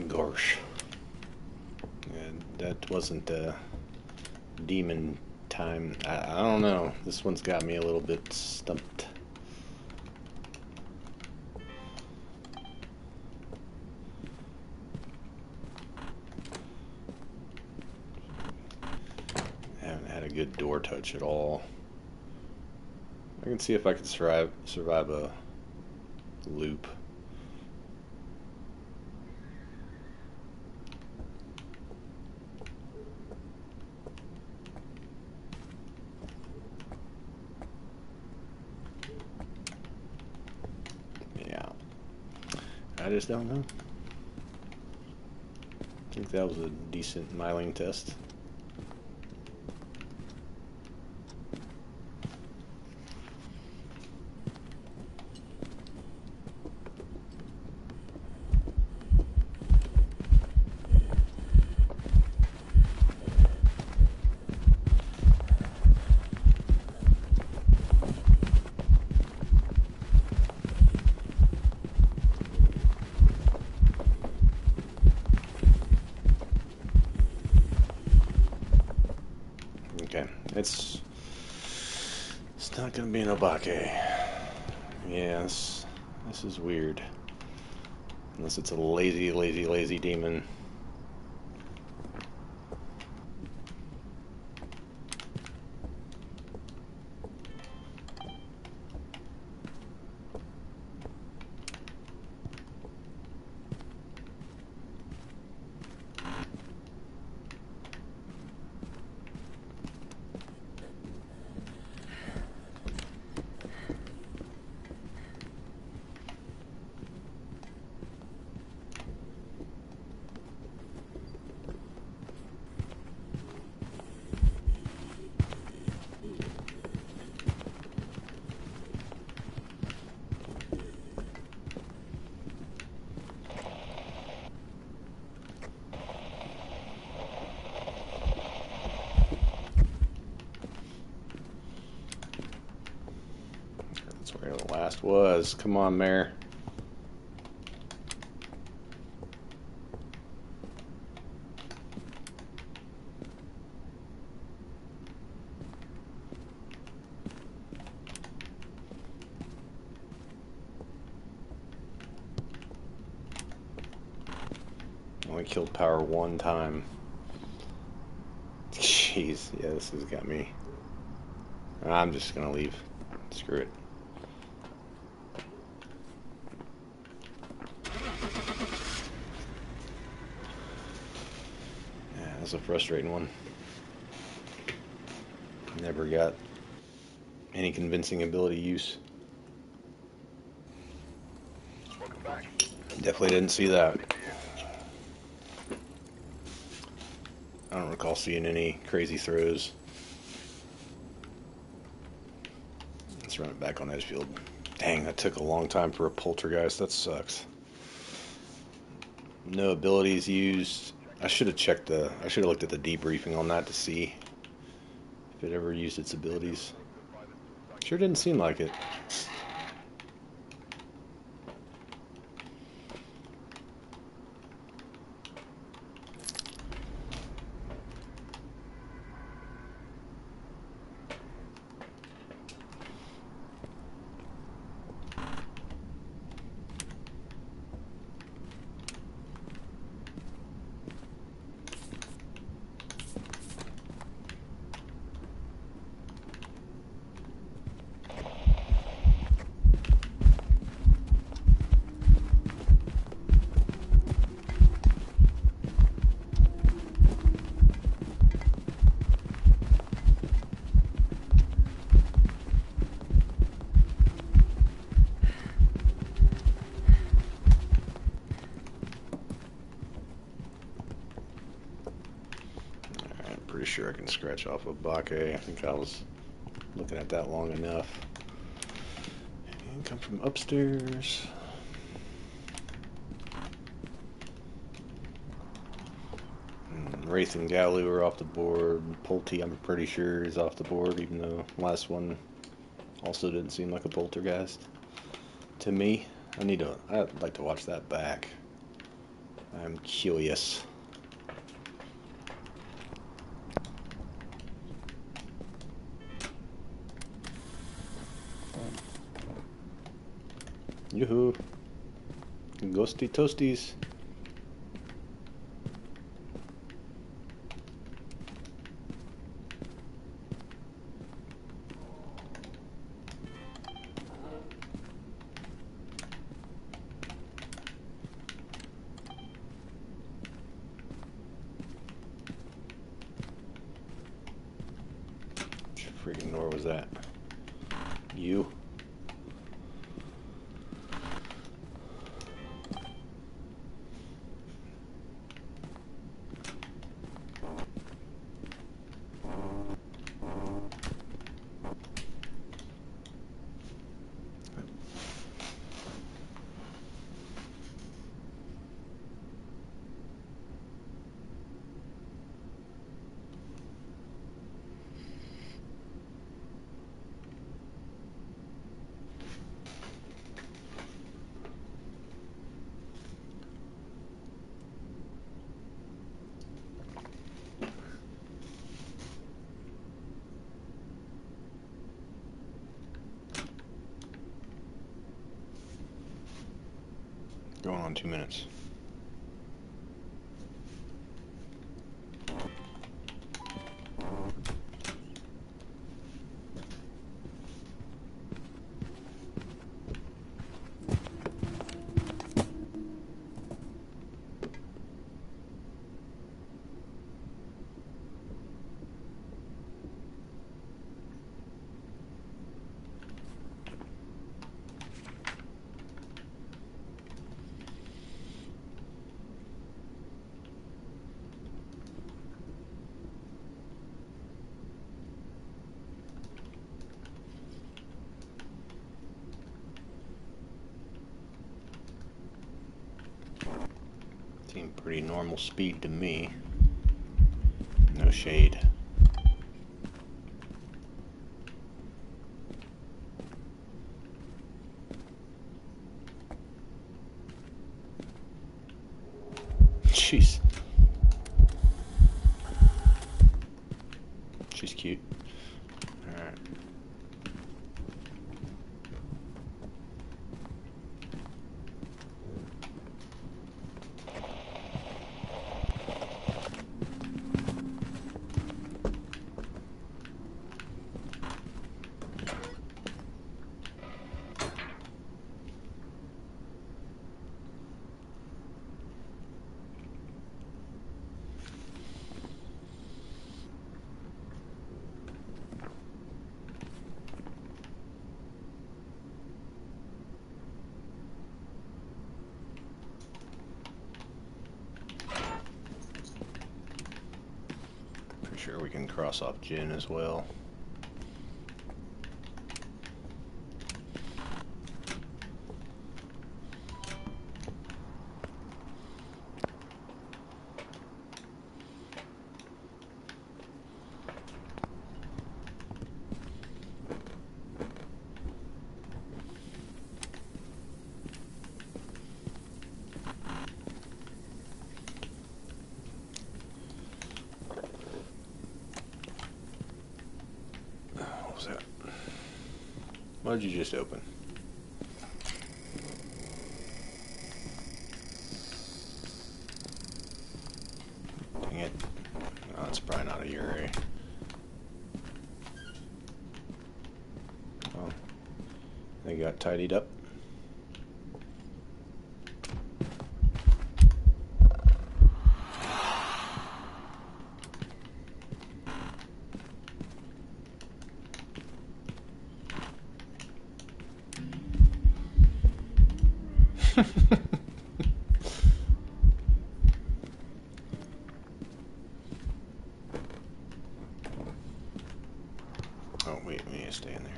Gosh. And that wasn't demon time. I don't know. This one's got me a little bit stumped. I haven't had a good door touch at all. I can see if I can survive a loop. Yeah. I just don't know. I think that was a decent miling test. Okay, it's not gonna be an Apoc. Yes, this is weird. Unless it's a lazy demon. That's where the last was. Come on, mare. only killed power one time. Jeez, yeah, this has got me. I'm just gonna leave. Screw it. Yeah, that's a frustrating one. Never got any convincing ability use. Welcome back. Definitely didn't see that. I don't recall seeing any crazy throws. Let's run it back on Edgefield. Dang, that took a long time for a poltergeist. That sucks. No abilities used. I should have checked I should have looked at the debriefing on that to see if it ever used its abilities. Sure didn't seem like it. Pretty sure I can scratch off a Apoc. I think I was looking at that long enough. And come from upstairs. Wraith and Galu are off the board. Pulte, I'm pretty sure, is off the board, even though last one also didn't seem like a poltergeist to me. I'd like to watch that back. I'm curious. Yoo-hoo. Ghosty toasties. Which freaking door was that? You? Going on 2 minutes. Seemed pretty normal speed to me. No shade. Jeez. She's cute. Alright. can cross off Jen as well. What was that? What did you just open? Dang it. Oh, it's probably not a Uri. Oh. They got tidied up. Oh, wait, we need to stay in there.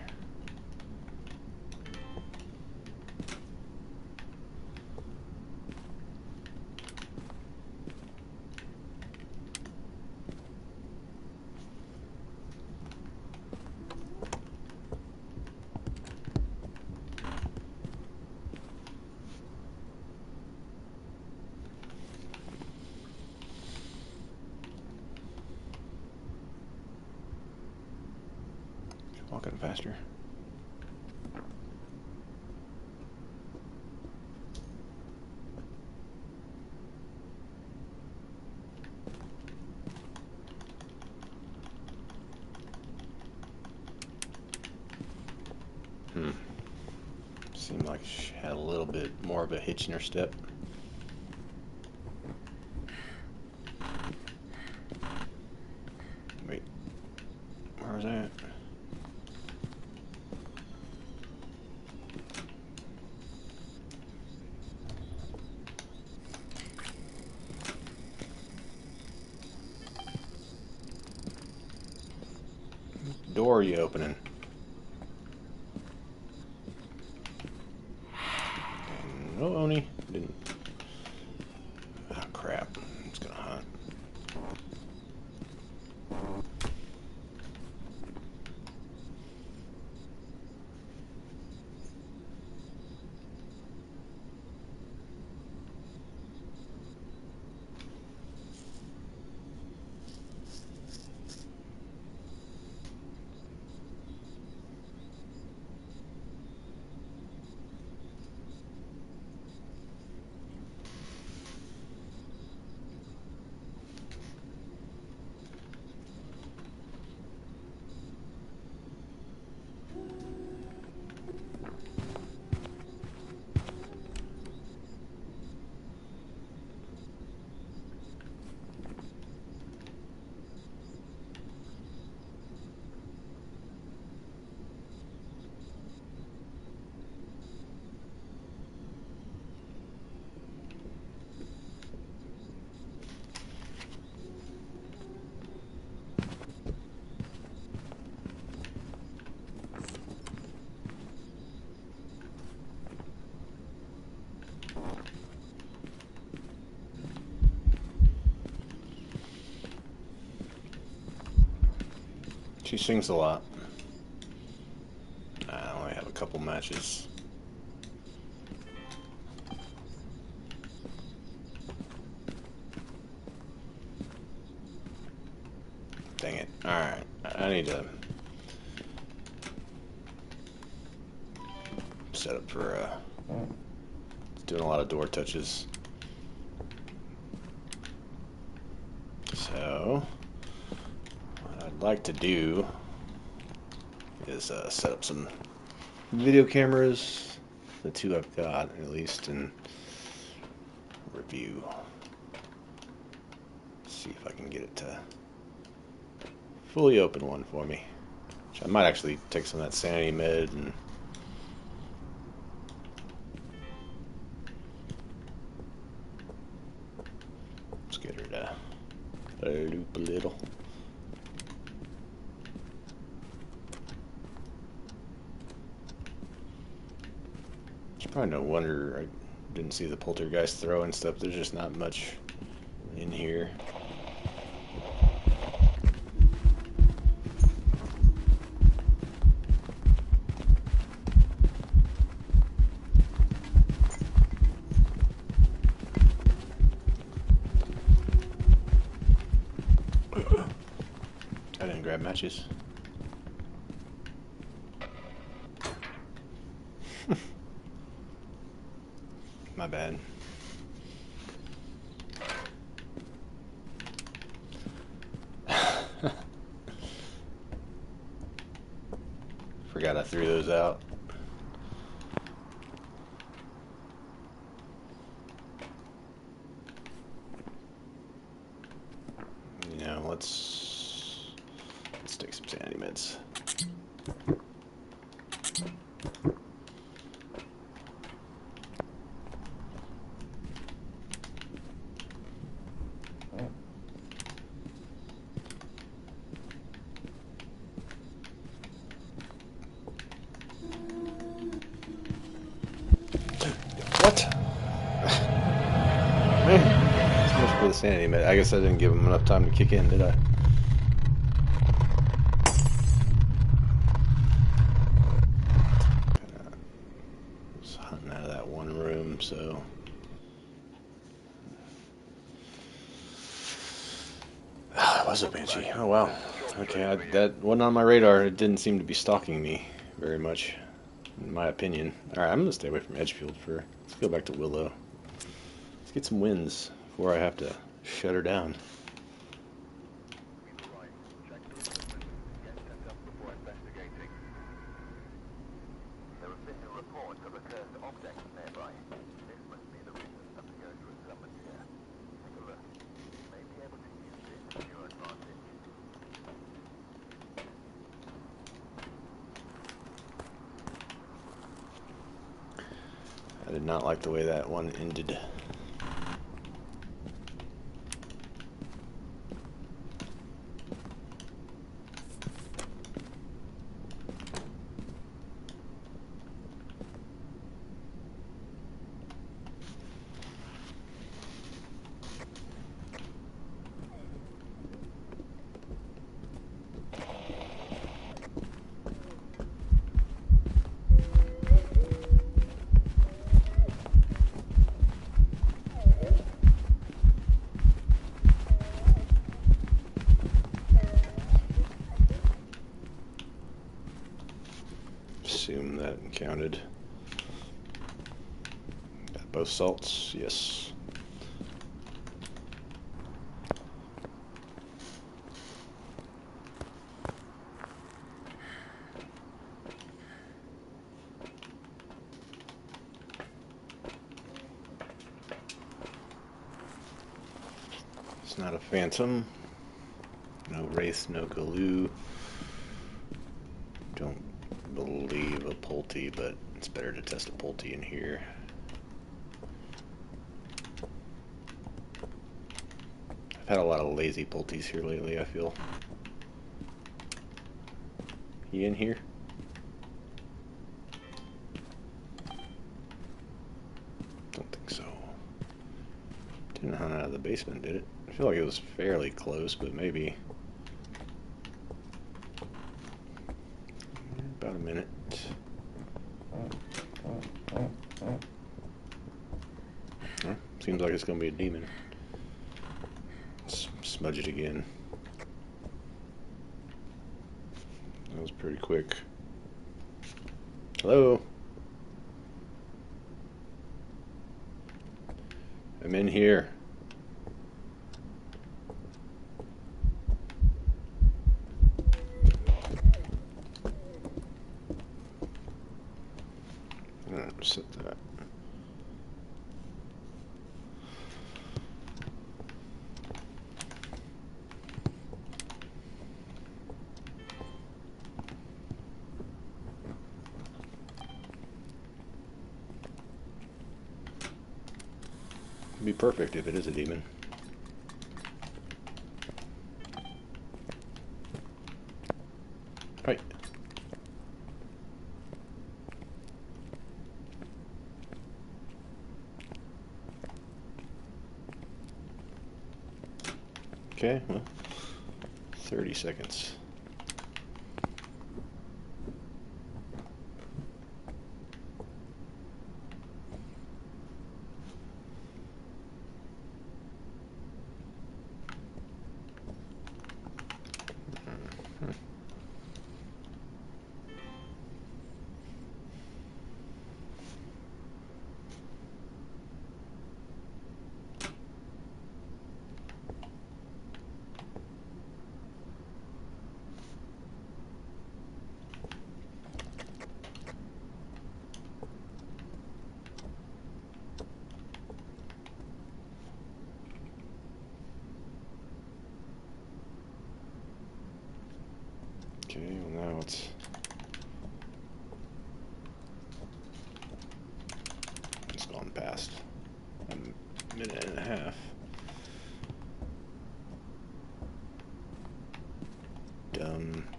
Walking faster. Seemed like she had a little bit more of a hitch in her step. Wait, where was that? Door are you opening? No, Oni. Didn't. Oh, crap. It's gonna hunt. She sings a lot. I only have a couple matches. Dang it. Alright. I need to set up for doing a lot of door touches. So what I'd like to do is set up some video cameras, the two I've got at least, and review. See if I can get it to fully open one for me. Which I might actually take some of that sanity med and let's get her to loop a little. It's probably no wonder I didn't see the poltergeist throwing stuff. There's just not much in here. I didn't grab matches. My bad. Forgot I threw those out. You know, let's take some sanity meds. What? Man, so much for the sanity med. I guess I didn't give him enough time to kick in, did I? Was hunting out of that one room, so. It was a banshee. Oh wow. Okay, that wasn't on my radar. It didn't seem to be stalking me very much, in my opinion. Alright, I'm gonna stay away from Edgefield for. Let's go back to Willow. Let's get some wins before I have to shut her down. We've arrived. Check the equipment. Get set up before investigating. There have been new reports of a cursed object nearby. This must be the reason something urgent was summoned here. Take a look. You may be able to use it to your advantage. I did not like the way that one ended. Assume that counted. Got both salts, yes. It's not a phantom. No wraith, no galoo. Don't believe a Pulte, but it's better to test a Pulte in here. I've had a lot of lazy Pultes here lately, I feel. He in here? Don't think so. Didn't hunt out of the basement, did it? I feel like it was fairly close, but maybe. About a minute. Well, seems like it's going to be a demon. Let's smudge it again. That was pretty quick. Hello? I'm in here. Set that. It'd be perfect if it is a demon. Right. Okay, well, 30 seconds. Okay, well now it's gone past a minute and a half.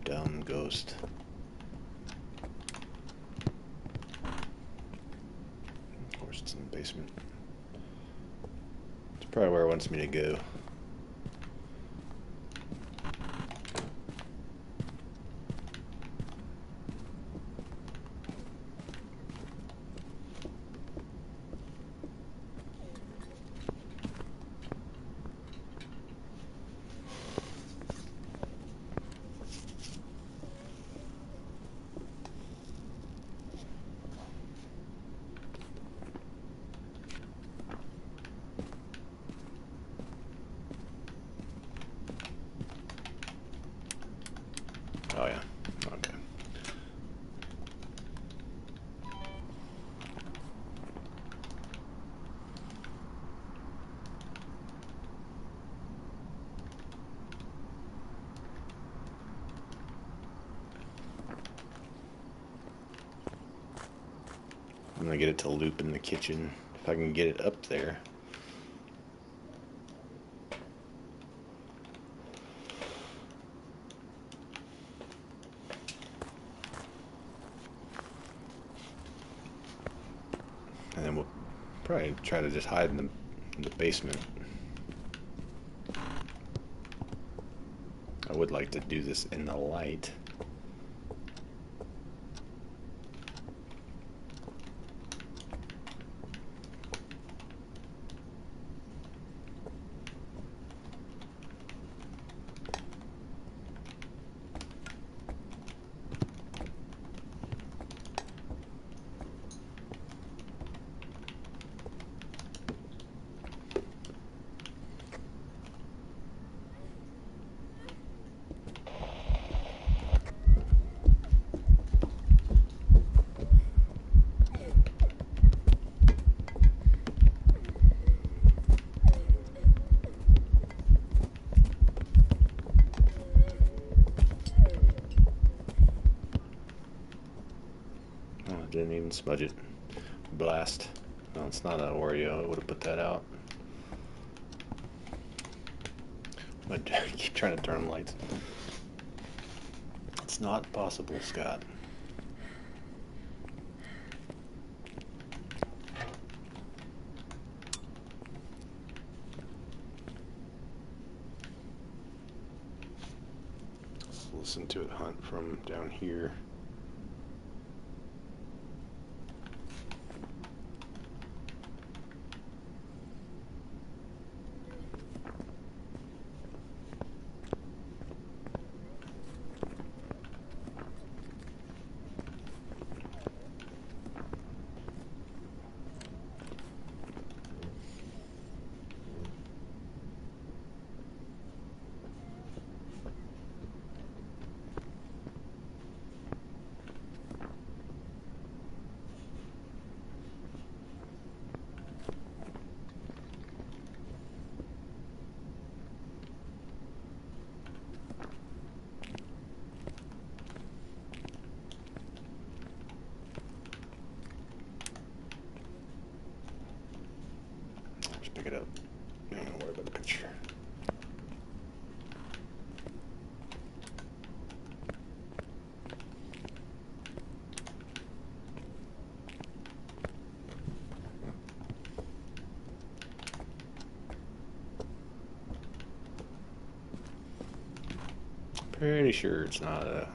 Dumb ghost. Of course it's in the basement. It's probably where it wants me to go. Oh yeah, okay. I'm gonna get it to loop in the kitchen if I can get it up there. And then we'll probably try to just hide in the basement. I would like to do this in the light. Didn't even smudge it. Blast. No, it's not an Oreo. I would have put that out. I keep trying to turn lights. It's not possible, Scott. Let's listen to it hunt from down here. Pretty sure it's not a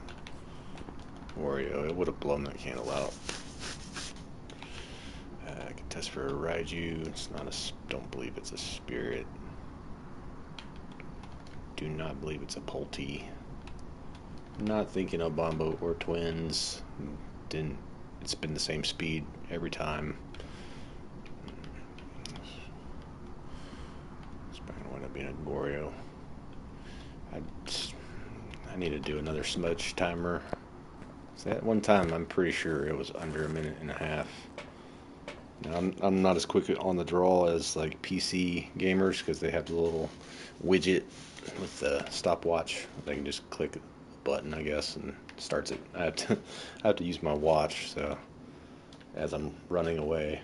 Wario. It would have blown that candle out. I can test for a Raiju. It's not a. Don't believe it's a spirit. Do not believe it's a Pulte. Not thinking of Bombo or Twins. Didn't. It's been the same speed every time. It's probably gonna wind up being a Wario. I need to do another smudge timer. So that one time, I'm pretty sure it was under a minute and a half. Now, I'm not as quick on the draw as like PC gamers because they have the little widget with the stopwatch. They can just click a button, I guess, and starts it. I have to use my watch, so as I'm running away.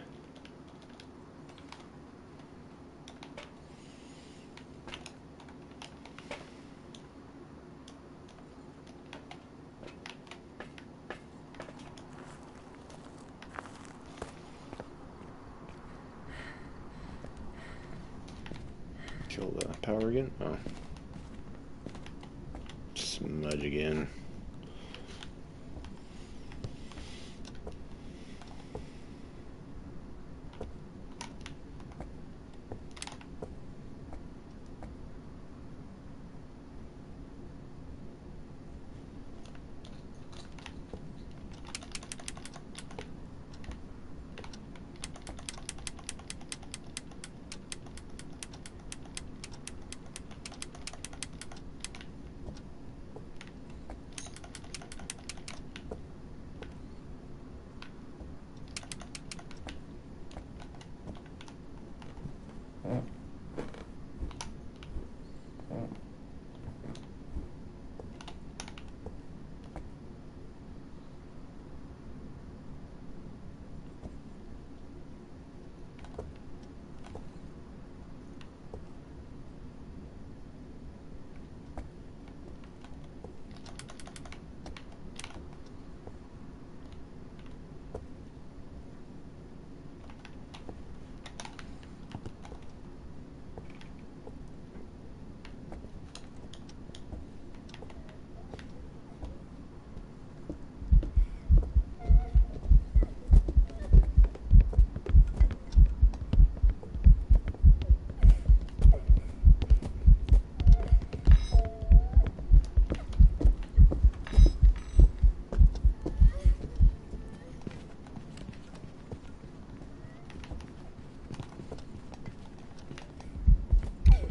Kill the power again? Oh. Smudge again.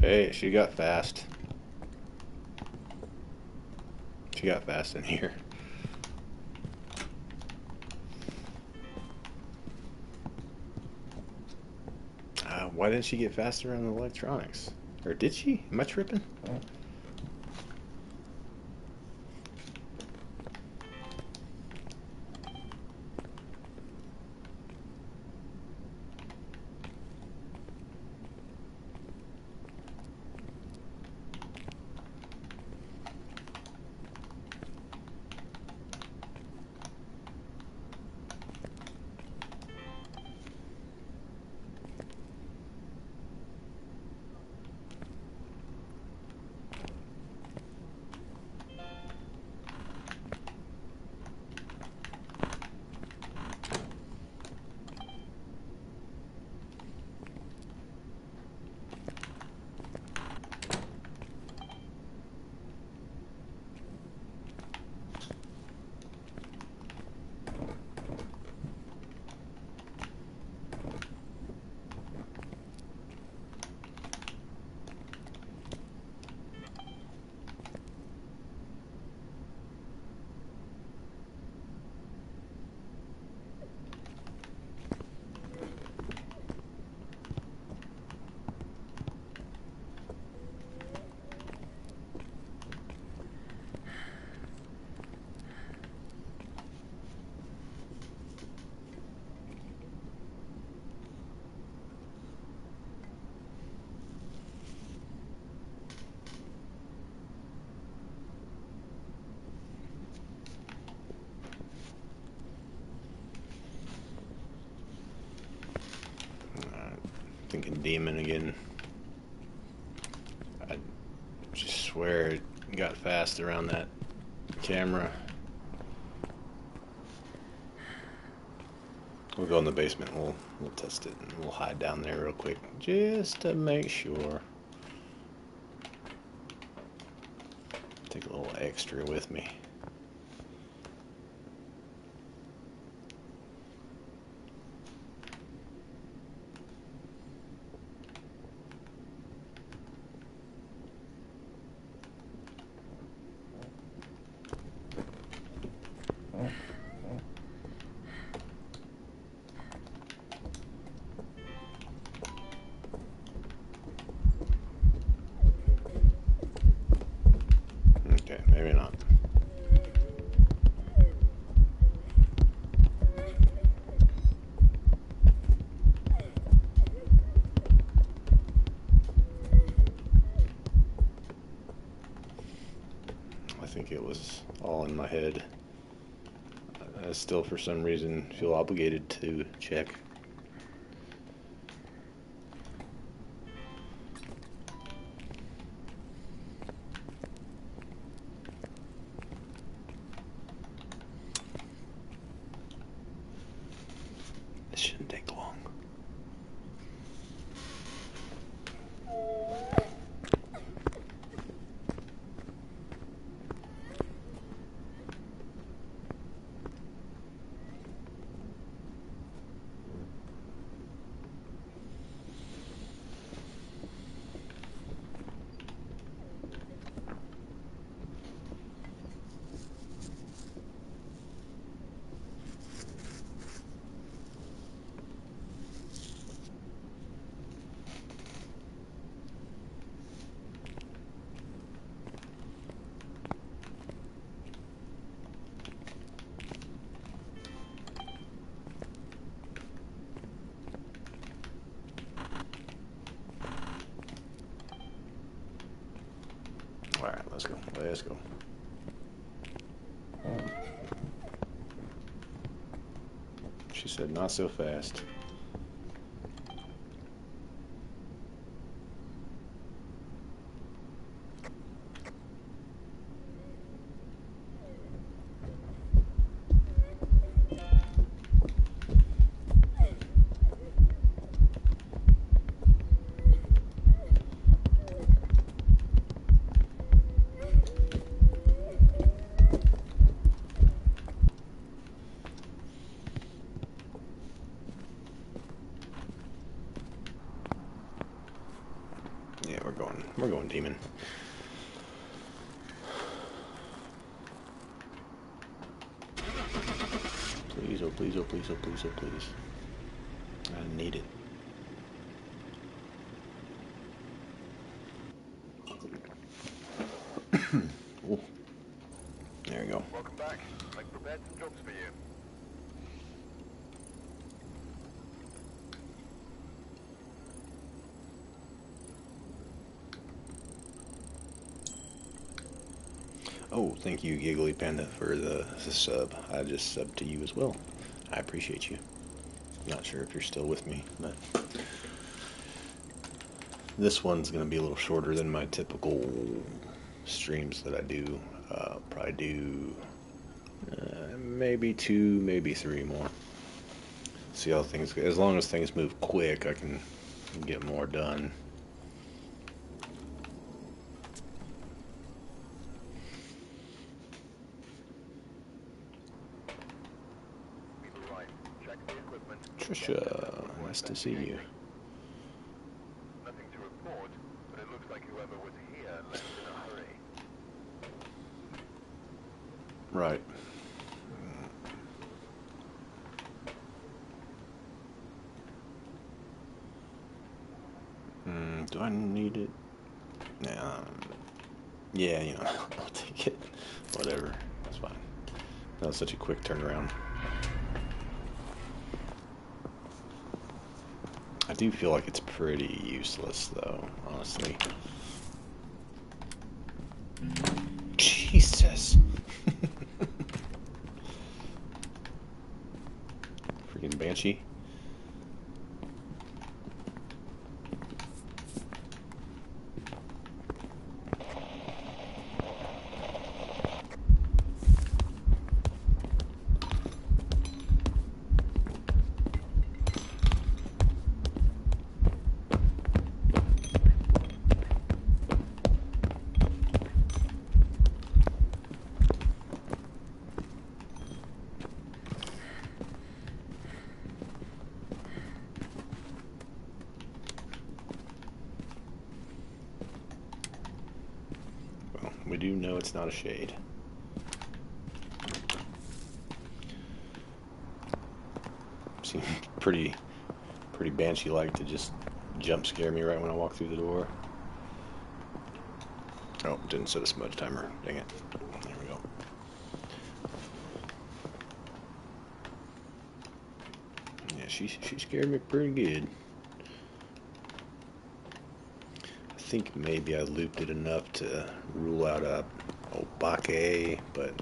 Hey, she got fast. She got fast in here. Why didn't she get faster on the electronics? Or did she? Am I tripping? Thinking demon again. I just swear got fast around that camera. We'll go in the basement. We'll test it, and we'll hide down there real quick just to make sure. Take a little extra with me. Okay, maybe not. I think it was all in my head. I still, for some reason, feel obligated to check. This shouldn't take long. Alright, let's go. Let's go. She said, not so fast. Yeah, we're going demon. Please, oh please, oh please, oh please, oh please. I need it. Ooh. There you go. Welcome back. I've prepared some jobs for you. Oh, thank you, Giggly Panda, for the sub. I just subbed to you as well. I appreciate you. Not sure if you're still with me, but this one's going to be a little shorter than my typical streams that I do. Probably do maybe 2, maybe 3 more. See how things go. As long as things move quick, I can get more done. Trisha, nice to see you. Nothing to report, but it looks like whoever was here left in a hurry. Right. Do I need it? Nah. Yeah, you know, I'll take it. Whatever. That's fine. That was such a quick turnaround. I do feel like it's pretty useless, though, honestly. Jesus! Freaking Banshee. do know it's not a shade. Seems pretty banshee-like to just jump scare me right when I walk through the door. Oh, didn't set a smudge timer. Dang it. There we go. Yeah, she scared me pretty good. I think maybe I looped it enough to rule out a Apoc, but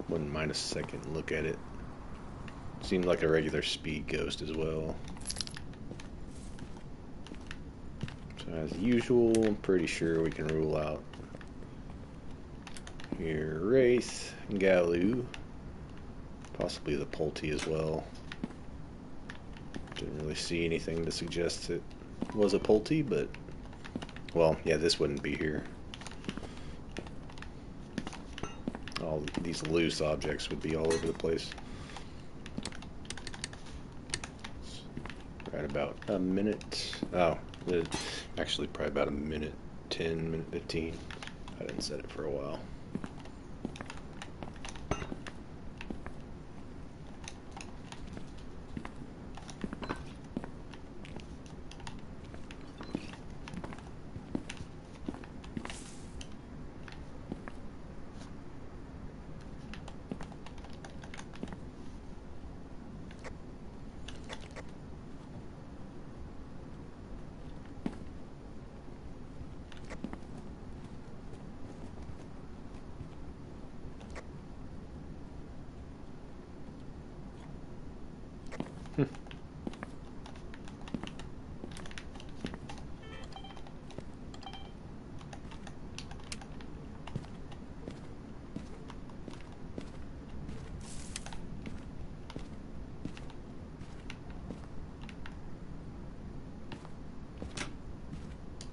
wouldn't mind a second look at it. Seemed like a regular speed ghost as well. So as usual, I'm pretty sure we can rule out here Wraith, Galu, possibly the Pulte as well. Didn't really see anything to suggest it was a Pulte, but well, yeah, this wouldn't be here. All these loose objects would be all over the place. Right about a minute. Oh, actually probably about a minute 10, minute 15. I didn't set it for a while.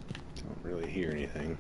Don't really hear anything.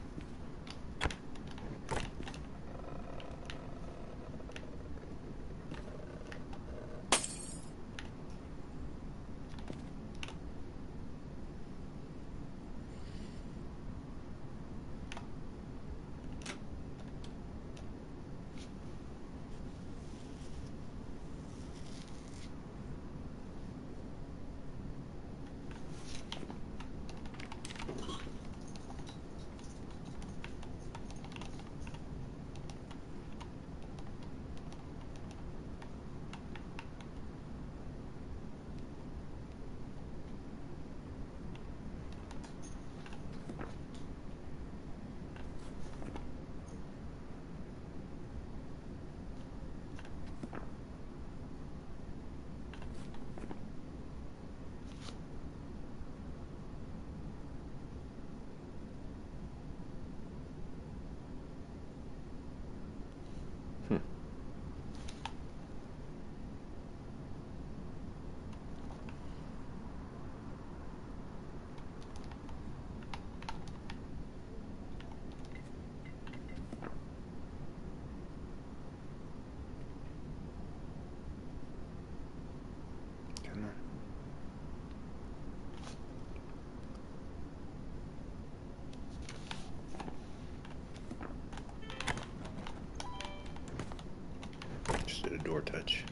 Just did a door touch.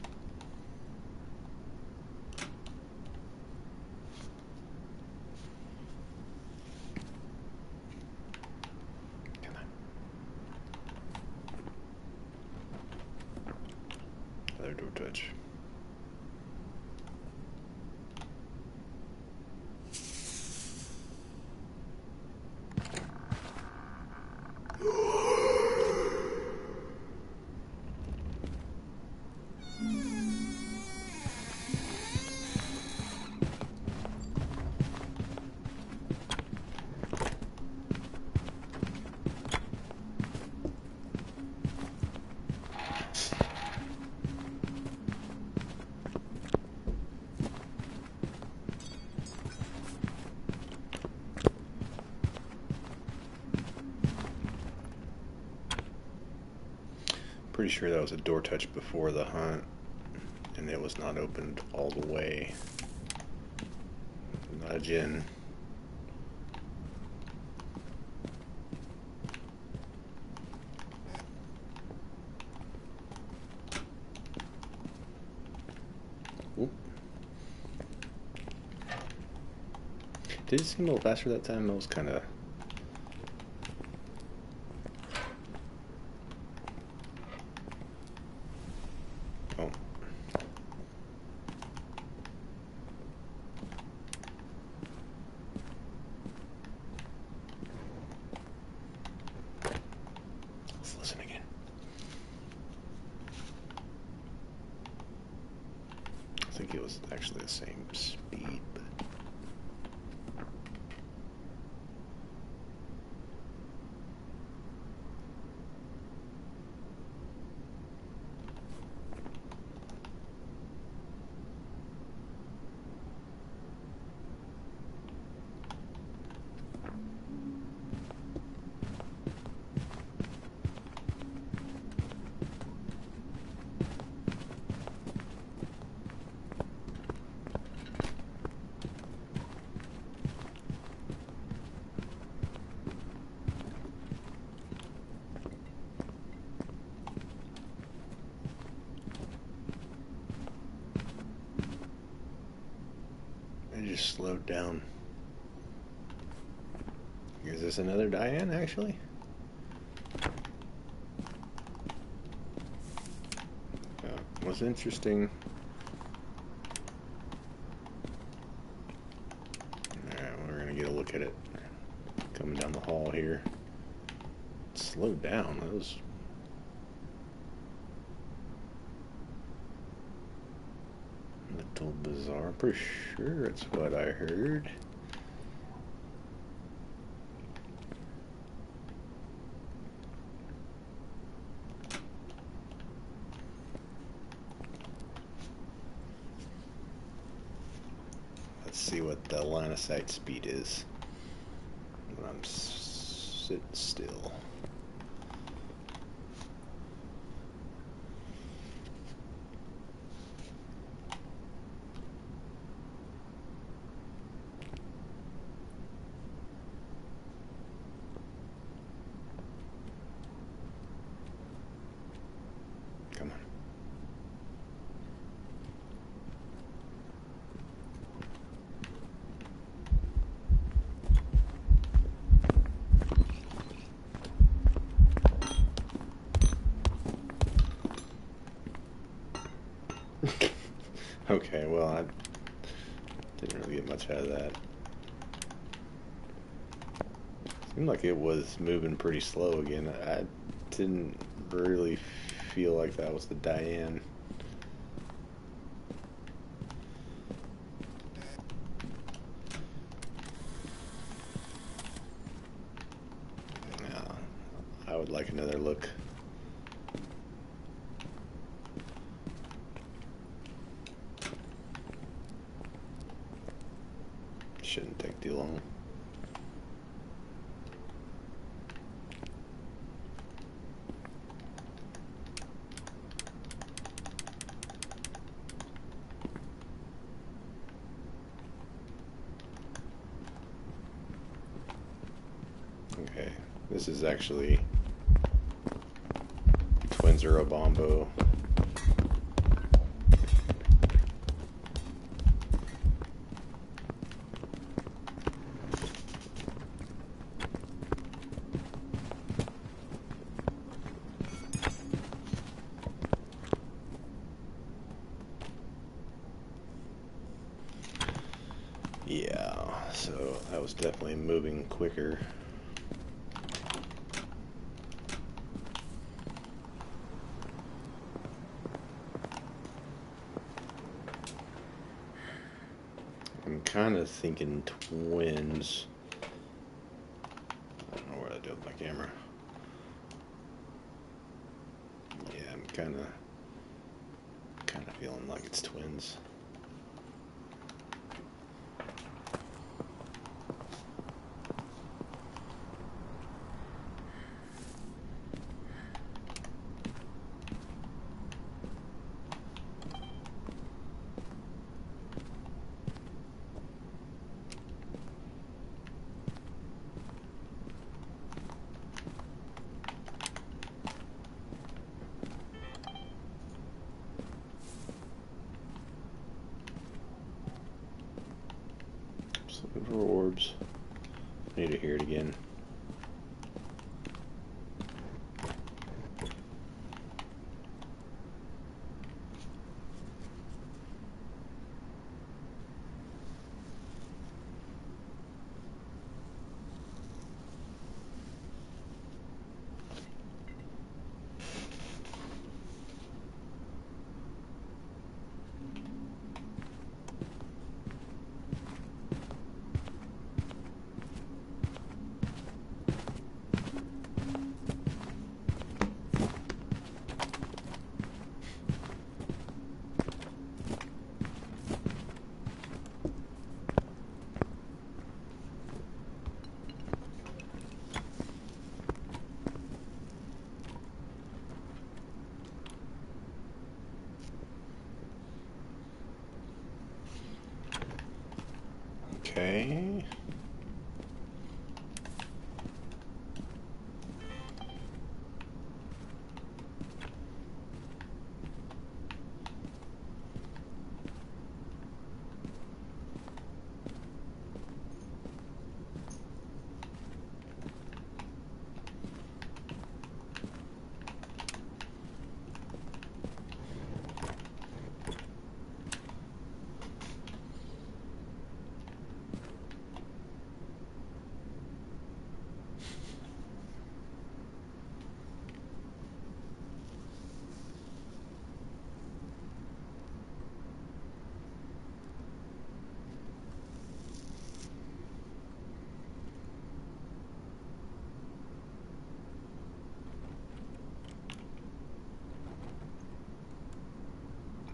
Come on. Another door touch. Pretty sure that was a door touch before the hunt, and it was not opened all the way. Nudge in. Did it seem a little faster that time? It was kind of... Oh. Let's listen again. I think it was actually the same speed, but... It just slowed down. Is this another Diane, actually? What's interesting... Alright, we're gonna get a look at it. Coming down the hall here. It slowed down. That was... a little bizarre. I'm pretty sure it's what I heard. Let's see what the line of sight speed is when I'm sitting still. Come on. Okay, well, I didn't really get much out of that. Seemed like it was moving pretty slow again. I didn't really feel like that was the Diane. No, I would like another look. Shouldn't take too long. Okay, this is actually Twin Zero Bombo. Yeah, so that was definitely moving quicker. I'm kind of thinking twins. I don't know what I do with my camera. Yeah, I'm kind of feeling like it's twins. Looking for orbs. Need to hear it again. Okay.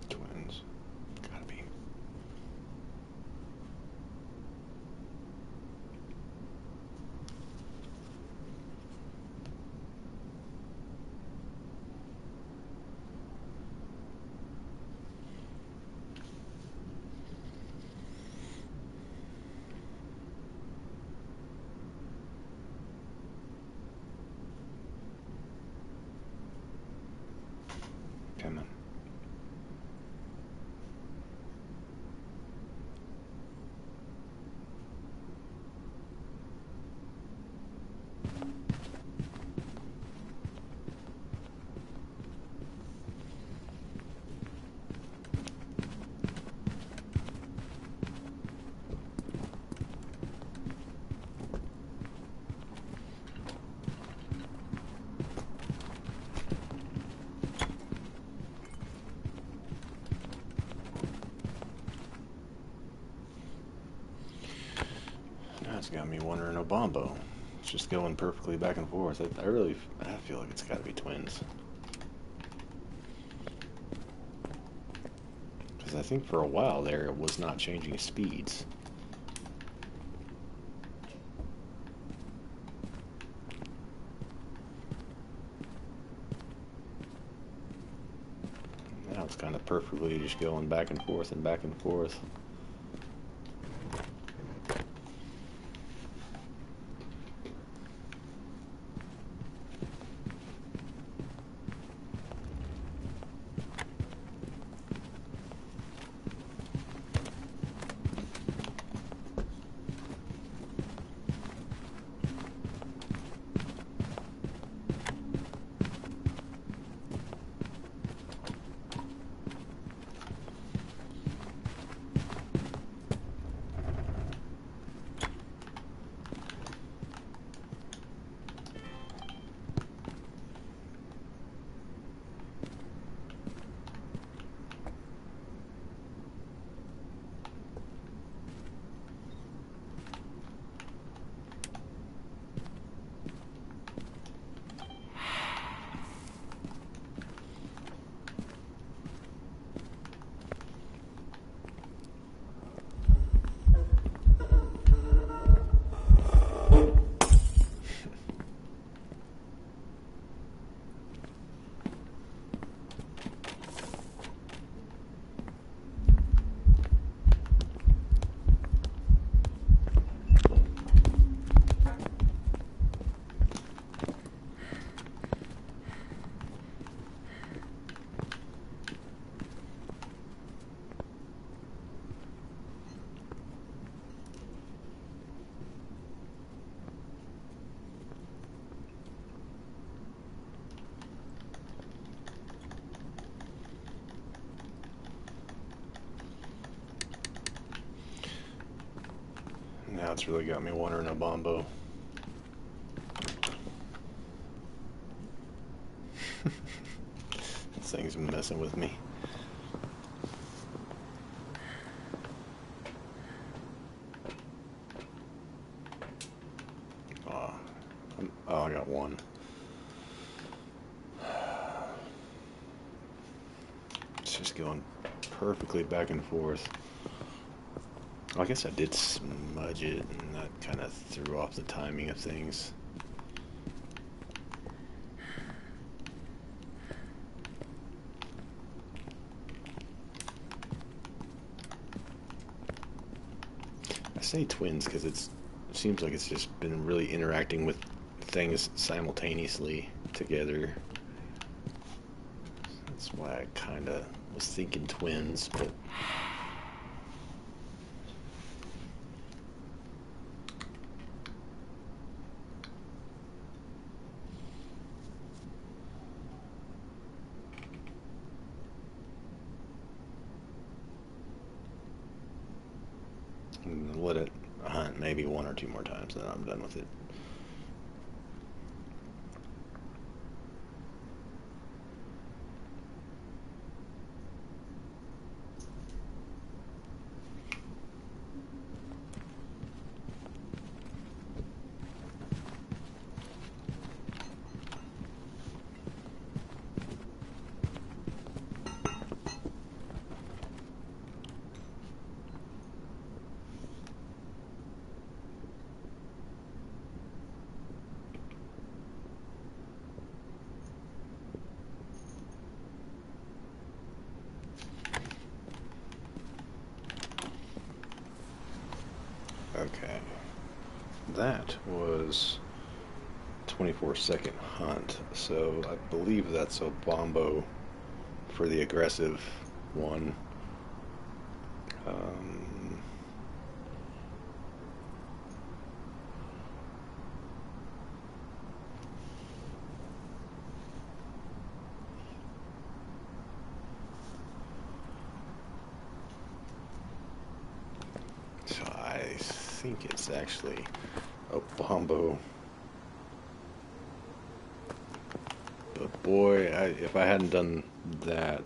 Twins. Gotta be. Come on. Now it's got me wondering Obambo. It's just going perfectly back and forth. I feel like it's got to be twins. Because I think for a while there it was not changing speeds. Now it's kind of perfectly just going back and forth and back and forth. That's really got me wondering a bombo. This thing's messing with me. Oh, I got one. It's just going perfectly back and forth. I guess I did smudge it, and that kind of threw off the timing of things. I say twins because it seems like it's just been really interacting with things simultaneously together. That's why I kind of was thinking twins, but I'm gonna let it hunt maybe one or two more times, and then I'm done with it. Okay, that was 24-second hunt, so I believe that's a bombo for the aggressive one. So I think it's actually a bombo. But boy, if I hadn't done that,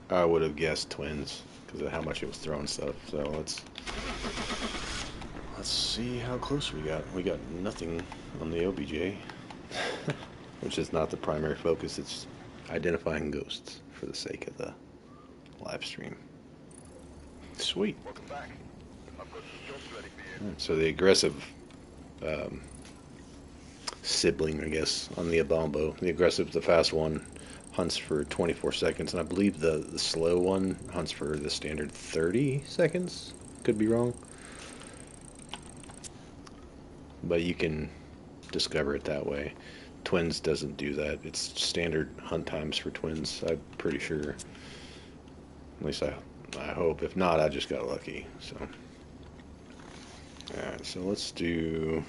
I would have guessed twins because of how much it was throwing stuff. So let's see how close we got. We got nothing on the OBJ, which is not the primary focus. It's identifying ghosts for the sake of the live stream. Sweet. Welcome back. I've got some jobs ready for you. So the aggressive sibling, I guess, on the Abombo. The aggressive, the fast one, hunts for 24 seconds, and I believe the slow one hunts for the standard 30 seconds. Could be wrong. But you can discover it that way. Twins doesn't do that. It's standard hunt times for twins, I'm pretty sure. At least I hope. If not, I just got lucky. So, alright, so let's do...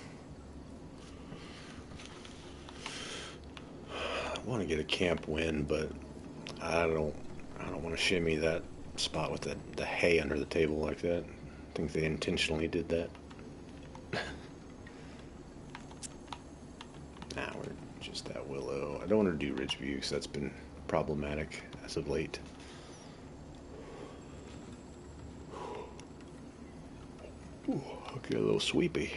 I want to get a camp win, but I don't want to shimmy that spot with the hay under the table like that. I think they intentionally did that. Nah, we're just at Willow. I don't want to do Ridgeview because that's been problematic as of late. Ooh, I'll get a little sweepy.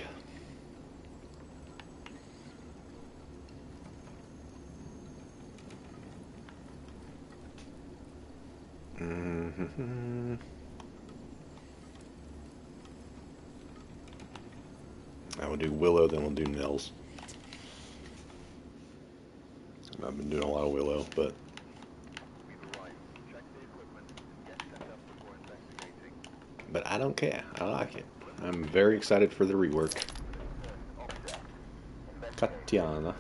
I will do Willow, then we'll do Nels. I've been doing a lot of Willow, but I don't care. I like it. I'm very excited for the rework. Katiana.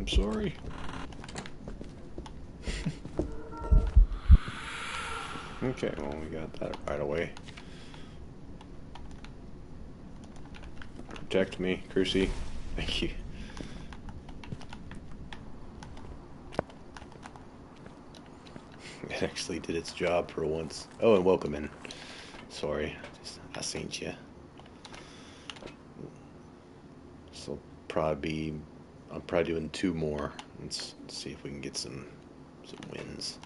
I'm sorry. Okay, well, we got that right away. Protect me, Cursey. Thank you. It actually did its job for once. Oh, and welcome in. Sorry, I seen you. So I'm probably doing 2 more. Let's see if we can get some wins.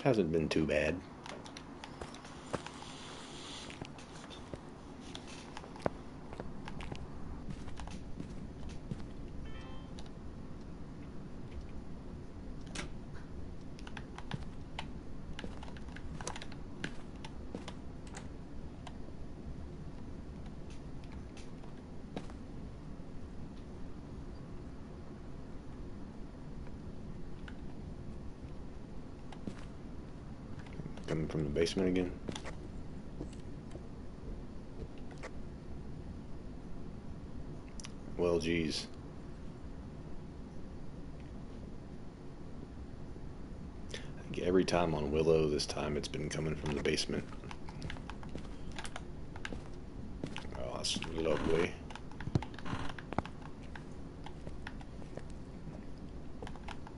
Hasn't been too bad. Coming from the basement again. Well, geez. I think every time on Willow this time it's been coming from the basement. Oh, that's lovely.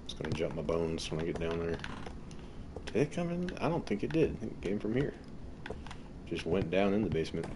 It's gonna jump my bones when I get down there. Did it come in? I don't think it did. It came from here. Just went down in the basement.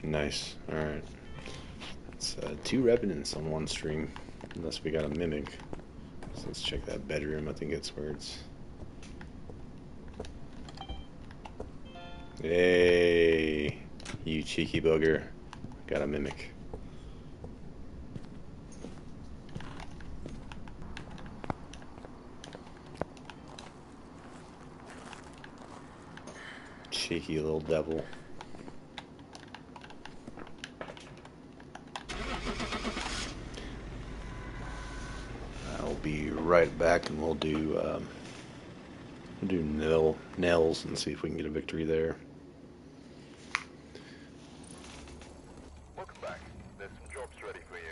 Nice. Alright. It's 2 revenants on one stream. Unless we got a mimic. So let's check that bedroom. I think it's where it's... Hey! You cheeky bugger. Got a mimic. Cheeky little devil. I'll be right back and we'll do Nels and see if we can get a victory there. Welcome back. There's some jobs ready for you.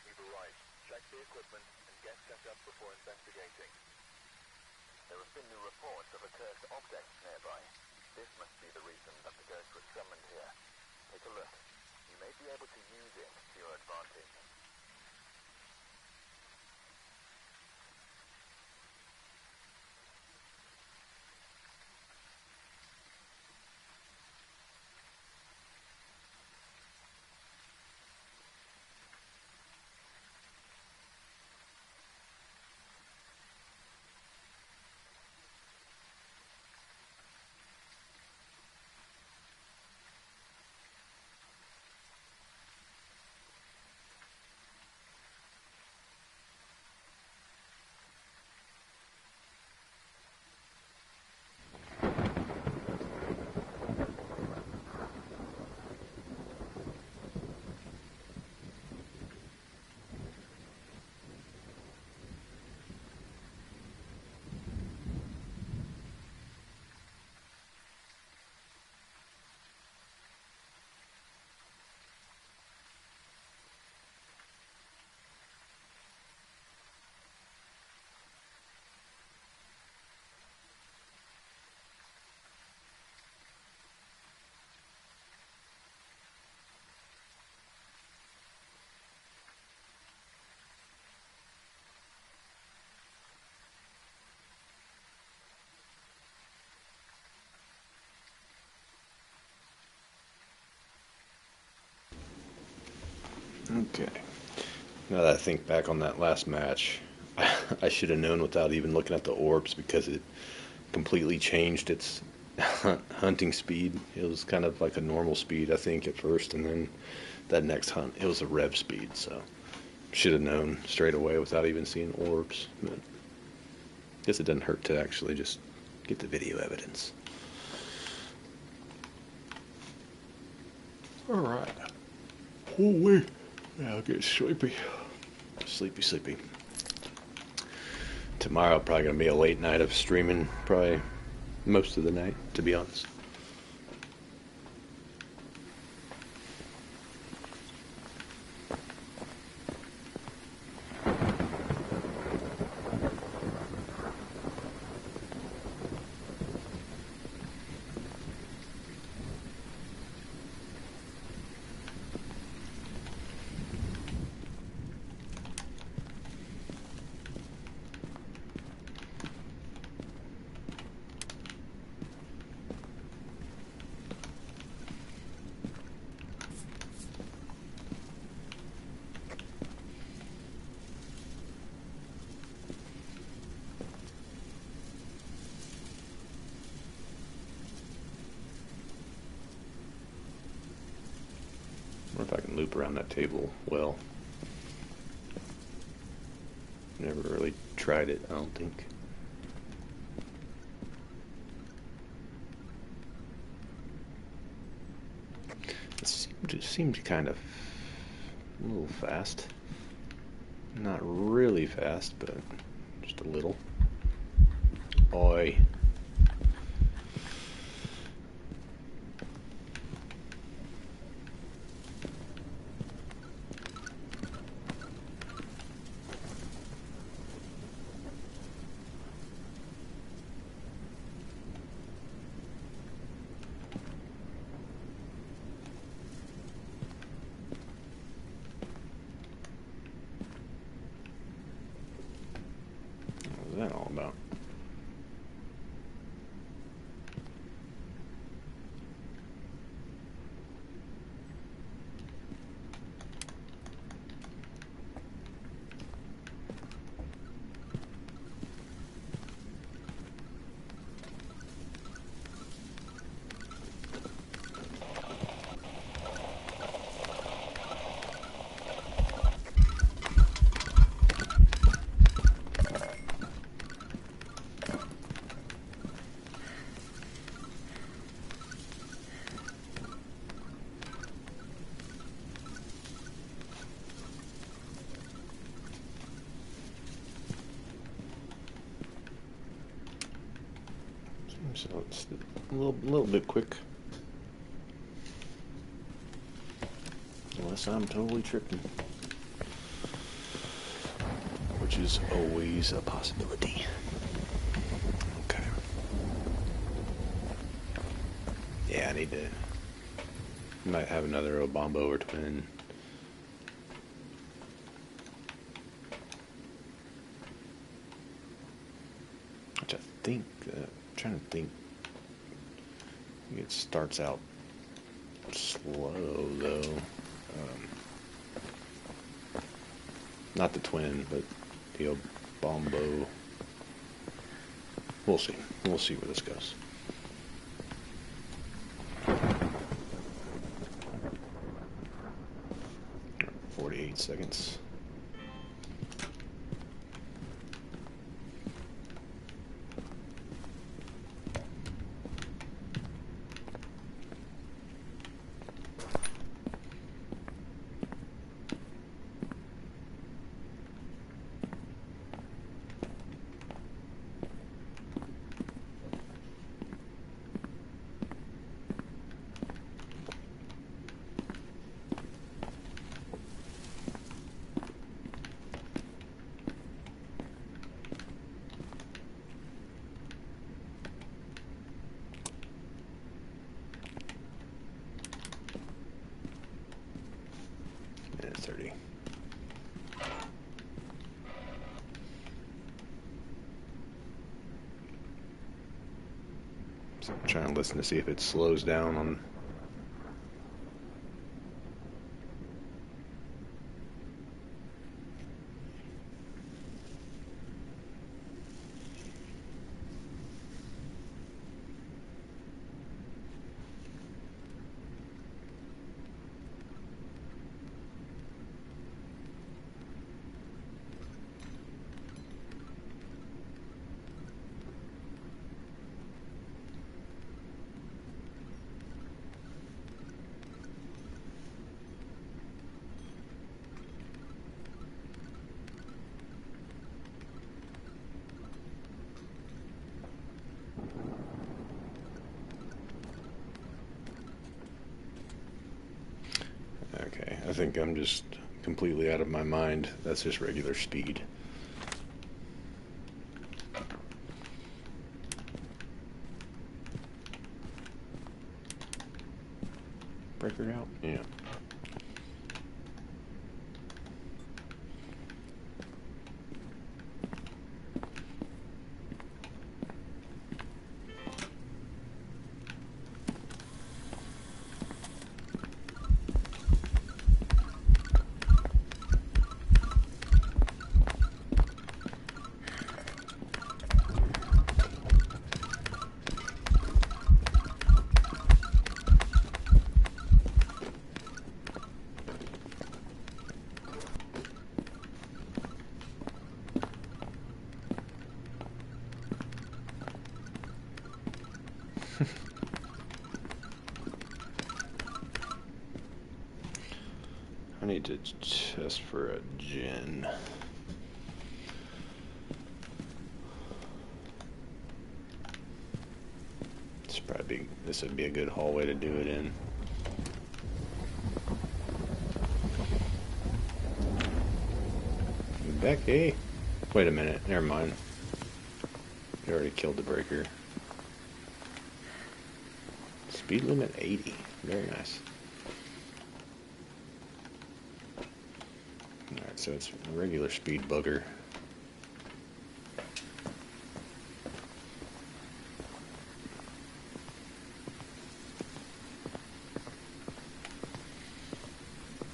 We've arrived. Check the equipment and get set up before investigating. There have been new reports of a cursed object nearby. This must be the reason that the ghost was summoned here. Take a look. You may be able to use it to your advantage. Okay. Now that I think back on that last match, I should have known without even looking at the orbs because it completely changed its hunting speed. It was kind of like a normal speed, I think, at first, and then that next hunt, it was a rev speed, so should have known straight away without even seeing orbs. But I guess it doesn't hurt to actually just get the video evidence. Alright. Holy. Yeah, I'll get sleepy. Sleepy. Tomorrow probably going to be a late night of streaming, probably most of the night, to be honest. I wonder if I can loop around that table well. Never really tried it, I don't think. It seemed kind of a little fast. Not really fast, but just a little. Oi. What was that all about? So it's a little bit quick. Unless I'm totally tripping. Which is always a possibility. Okay. Yeah, I need to... Might have another Obombo or twin. Which I think... I'm trying to think. It starts out slow, though. Not the twin, but the Obombo. We'll see. We'll see where this goes. Right, 48 seconds. Minute 30. So I'm trying to listen to see if it slows down on... Okay, I think I'm just completely out of my mind. That's just regular speed. Breaker out? Yeah. I need to test for a gin. This would be a good hallway to do it in. Becky! Wait a minute, never mind. You already killed the breaker. Speed limit 80. Very nice. Alright, so it's a regular speed bugger.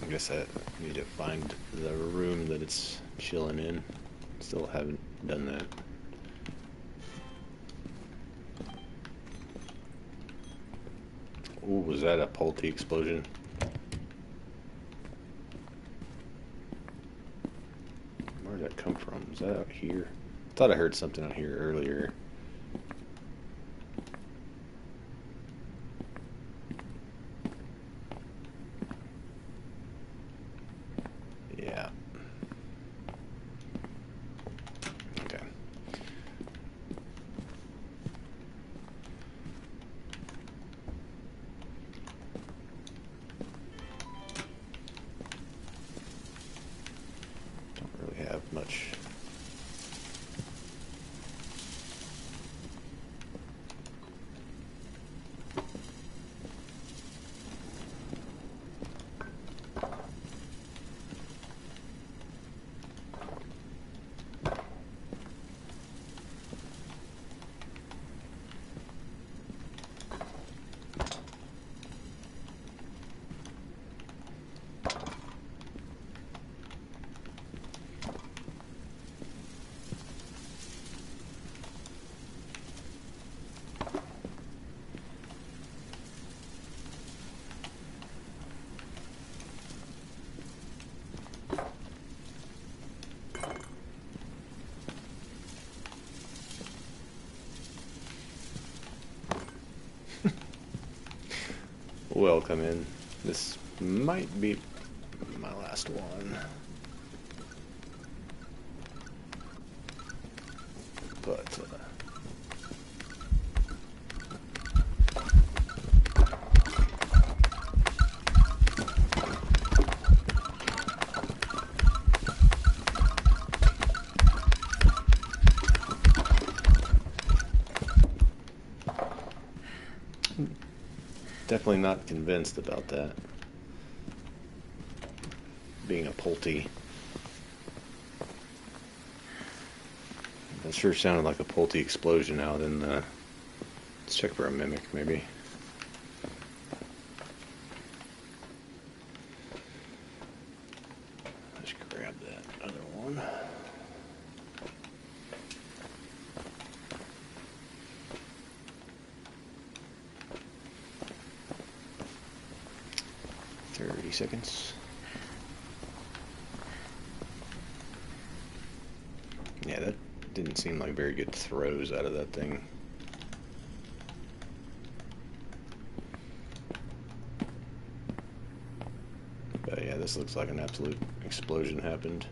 I guess I need to find the room that it's chilling in. Still haven't done that. Ooh, was that a Pulte explosion? Where did that come from? Is that out here? I thought I heard something out here earlier. Yeah. Okay. Don't really have much. Welcome in. This might be my last one. But, definitely not convinced about that. Being a Pulte. That sure sounded like a Pulte explosion out in the... Let's check for a mimic, maybe. Let's grab that other one. Seconds. Yeah, that didn't seem like very good throws out of that thing. But yeah, this looks like an absolute explosion happened.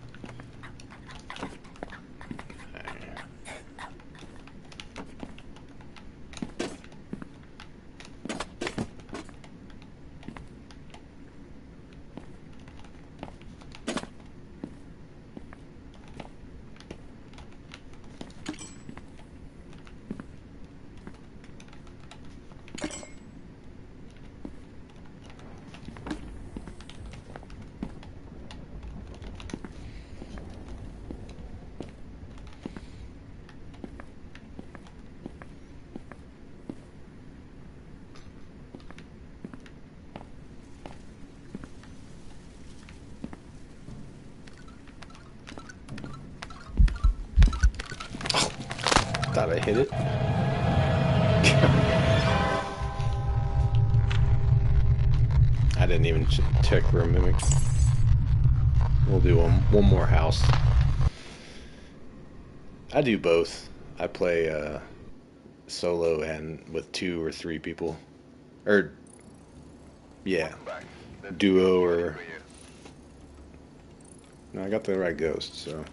thought I hit it. I didn't even check for a mimic. We'll do one more house. I do both. I play solo and with 2 or 3 people. Or, yeah, duo or... No, I got the right ghost, so...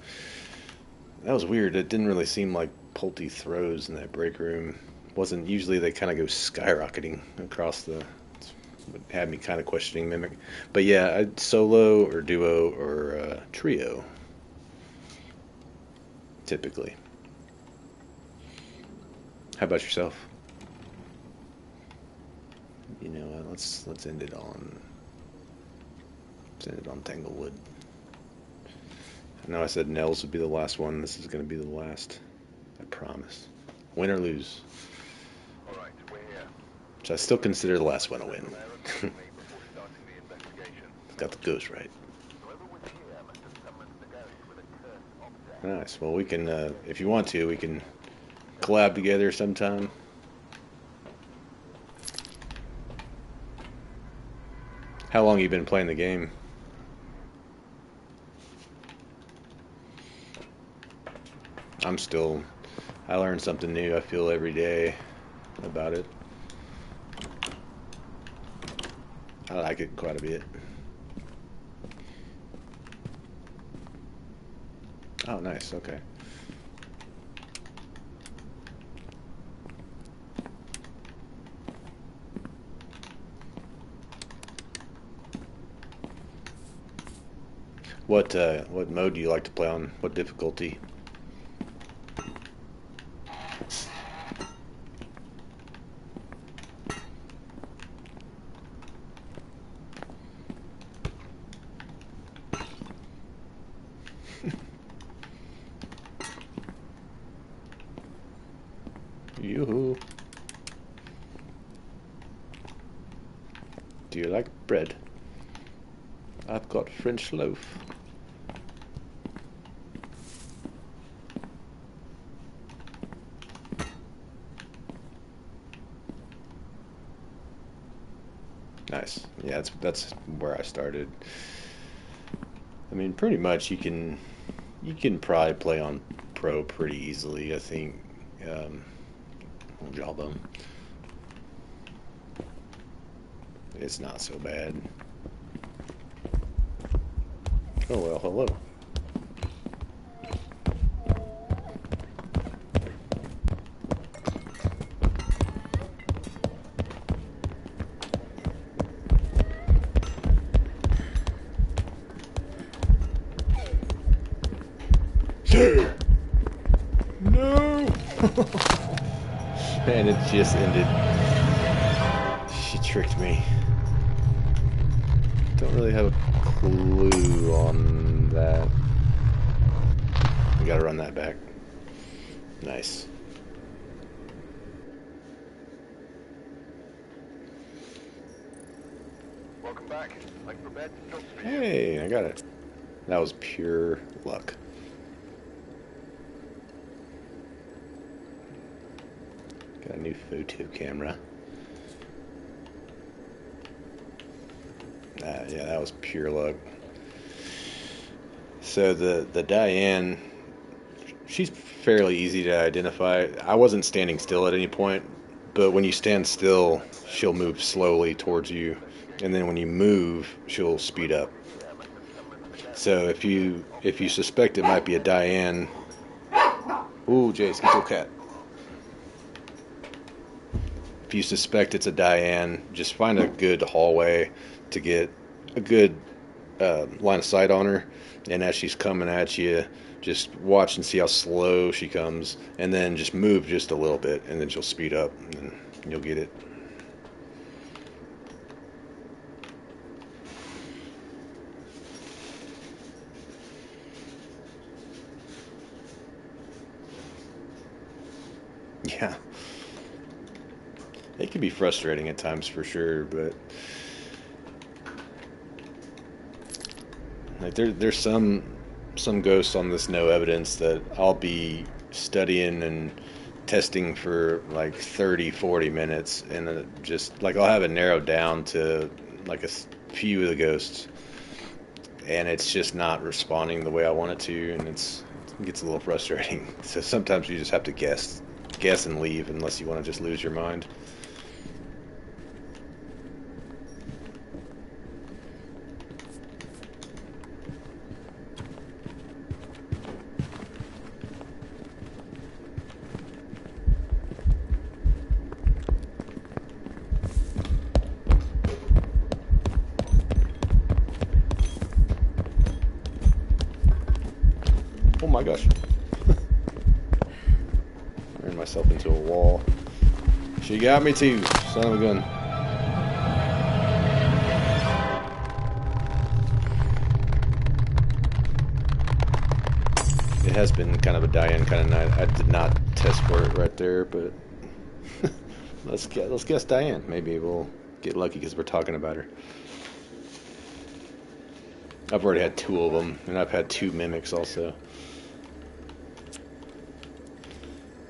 That was weird. It didn't really seem like Pulte throws in that break room. Wasn't usually they kind of go skyrocketing across the... It had me kind of questioning Mimic. But yeah, I'd solo or duo or trio. Typically. How about yourself? You know, let's end it on... Let's end it on Tanglewood. I know I said Nels would be the last one. This is going to be the last. I promise. Win or lose. Alright, we're here. Which I still consider the last one a win. Got the ghost right. Nice. Well, we can, if you want to, we can collab together sometime. How long have you been playing the game? I learn something new, I feel, every day about it. I like it quite a bit. Oh, nice, okay. What mode do you like to play on? What difficulty? Yoo-hoo. Do you like bread? I've got French loaf. Nice. Yeah, that's where I started. I mean, pretty much you can probably play on pro pretty easily. I think. Jawbone. It's not so bad. Oh well, hello. No! And it just ended. She tricked me. Don't really have a clue on that. We gotta run that back. Nice. Welcome back. I'm prepared to jump for you. Hey, I got it. That was pure luck. Got a new photo camera. Yeah, that was pure luck. So the Diane, she's fairly easy to identify. I wasn't standing still at any point, but when you stand still, she'll move slowly towards you, and then when you move, she'll speed up. So if you suspect it might be a Diane, ooh, Jace, get your cat. If you suspect it's a Diane, just find a good hallway to get a good line of sight on her, and as she's coming at you, just watch and see how slow she comes, and then just move just a little bit, and then she'll speed up, and you'll get it. Yeah. It can be frustrating at times for sure, but like there's some ghosts on this no evidence that I'll be studying and testing for like 30, 40 minutes, and just like I'll have it narrowed down to like a few of the ghosts, and it's just not responding the way I want it to, and it gets a little frustrating. So sometimes you just have to guess and leave unless you want to just lose your mind. Oh my gosh. Ran myself into a wall. She got me too, son of a gun. It has been kind of a die-in kind of night. I did not test for it right there, but let's guess Diane. Maybe we'll get lucky because we're talking about her. I've already had 2 of them, and I've had 2 mimics also.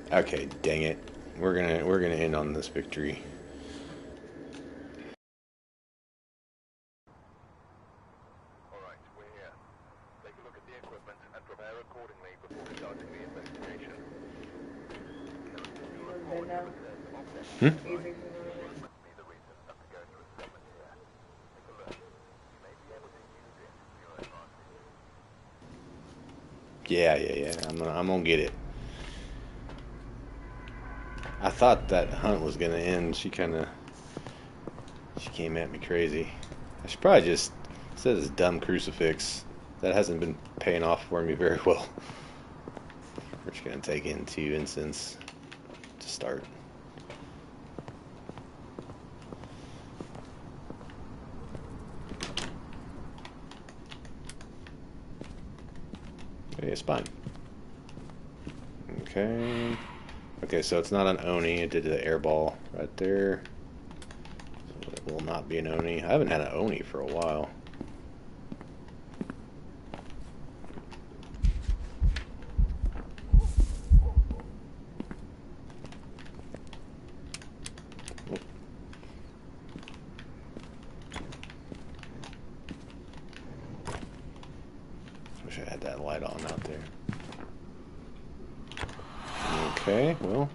Okay, dang it. We're gonna end on this victory. Alright, we're here. Take a look at the equipment and prepare accordingly before starting the investigation. There are new reports of a cursed object nearby. This must be the reason that the ghost was summoned here. Take a look. You may be able to use it to your advantage. Yeah. I'm gonna get it. I thought that hunt was gonna end. She came at me crazy. I should probably just set this dumb crucifix. That hasn't been paying off for me very well. We're just gonna take in 2 incense to start. Okay, it's fine. Okay, so it's not an Oni. It did the airball right there. So it will not be an Oni. I haven't had an Oni for a while. Oh. Wish I had that light on out there. Okay, well,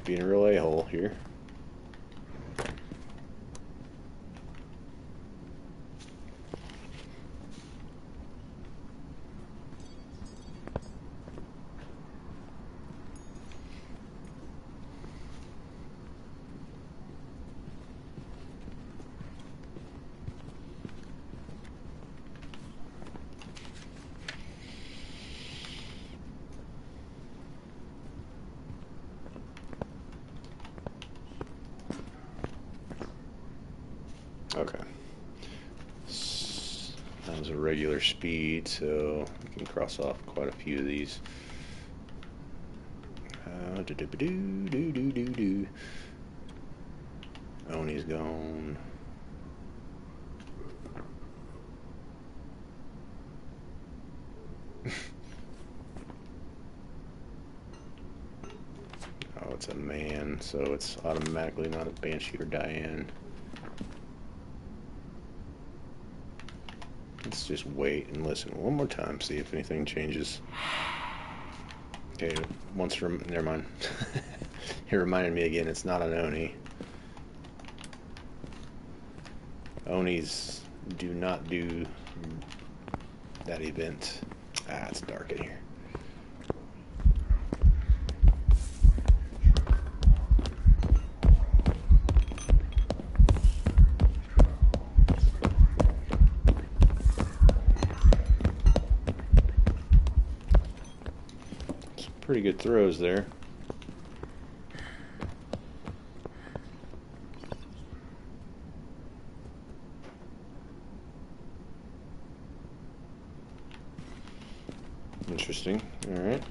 being a real a-hole here. Okay. That was a regular speed, so we can cross off quite a few of these. Do. Oni's gone. Oh, it's a man, so it's automatically not a Banshee or Diane. Let's just wait and listen one more time, see if anything changes. Okay, never mind. It reminded me again, it's not an Oni. Onis do not do that event. Ah, it's dark in here. Pretty good throws there. Interesting. All right.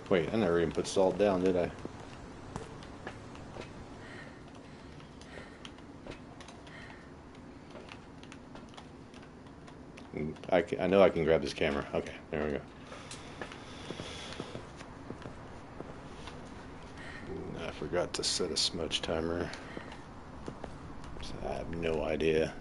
Wait, I never even put salt down, did I? I know I can grab this camera. Okay, there we go. I forgot to set a smudge timer. So I have no idea.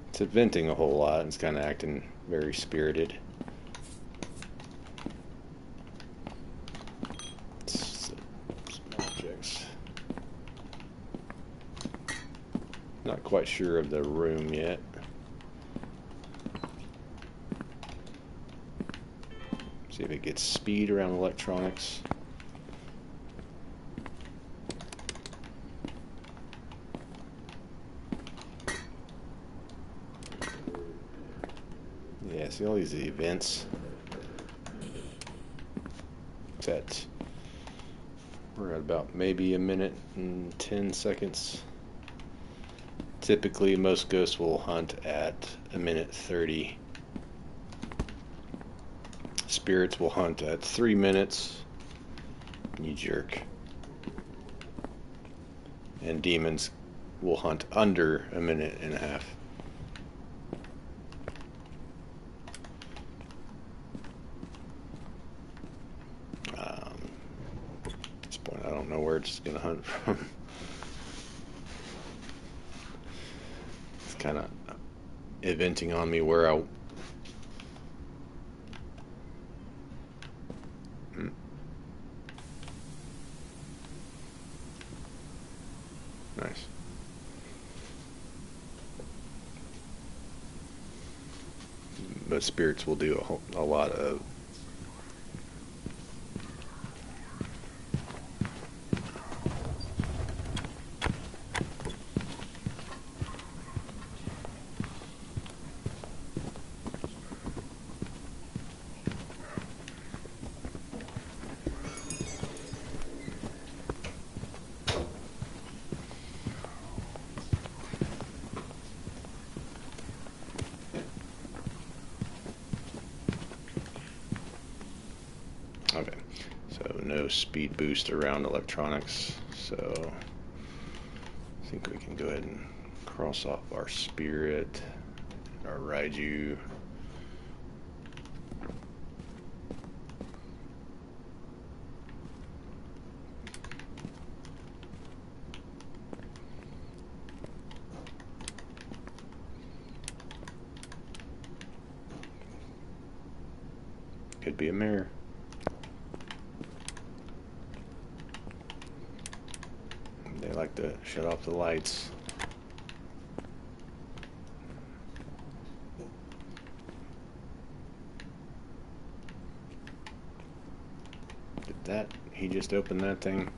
It's venting a whole lot. It's kind of acting very spirited. Some objects. Not quite sure of the room yet. See if it gets speed around electronics. Yeah, see all these events. We're at about maybe a minute and 10 seconds. Typically, most ghosts will hunt at a minute 30. Spirits will hunt at 3 minutes. You jerk. And demons will hunt under a minute and a half. At this point, I don't know where it's going to hunt from. It's kind of eventing on me where I... Nice. But spirits will do a lot of... Okay, so no speed boost around electronics, so I think we can go ahead and cross off our spirit, our Raiju. Could be a mirror. They like to shut off the lights. Did that? He just opened that thing?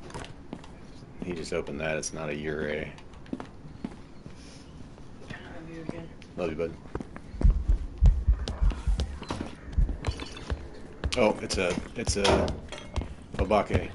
He just opened that. It's not a Ure. Love you again. Love you, bud. Oh, it's a Apoc.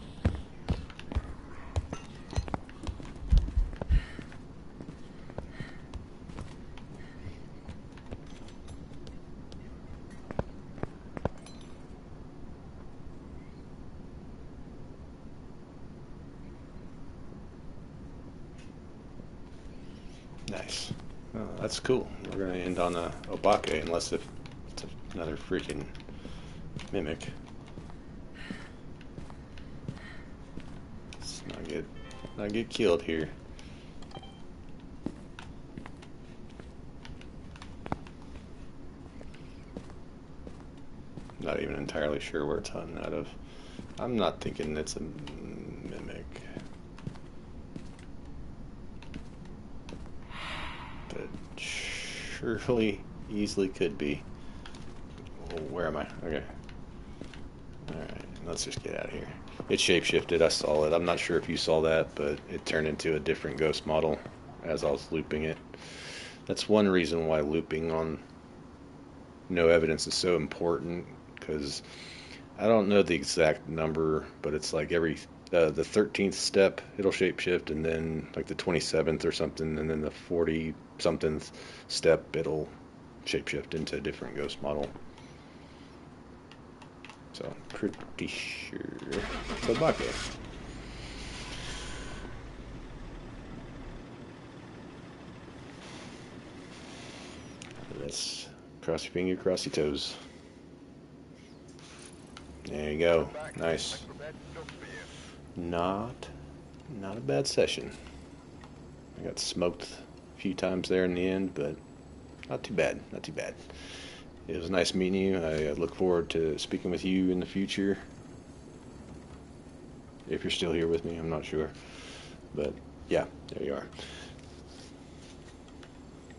Nice. Oh, that's cool. We're gonna end on a Apoc unless it's another freaking mimic. Let's not get killed here. Not even entirely sure where it's hunting out of. I'm not thinking it's a mimic. But surely easily could be. Oh, where am I? Okay. Alright, let's just get out of here. It shapeshifted, I saw it. I'm not sure if you saw that, but it turned into a different ghost model as I was looping it. That's one reason why looping on no evidence is so important, because I don't know the exact number, but it's like every the 13th step it'll shapeshift, and then like the 27th or something, and then the 40 something step it'll shapeshift into a different ghost model. So I'm pretty sure it's Apoc. Let's cross your finger, cross your toes. There you go. Nice. Not a bad session. I got smoked a few times there in the end, but not too bad. Not too bad. It was nice meeting you. I look forward to speaking with you in the future. If you're still here with me, I'm not sure. But yeah, there you are.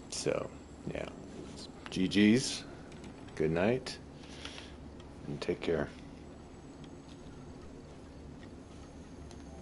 So, yeah. GG's. Good night. And take care.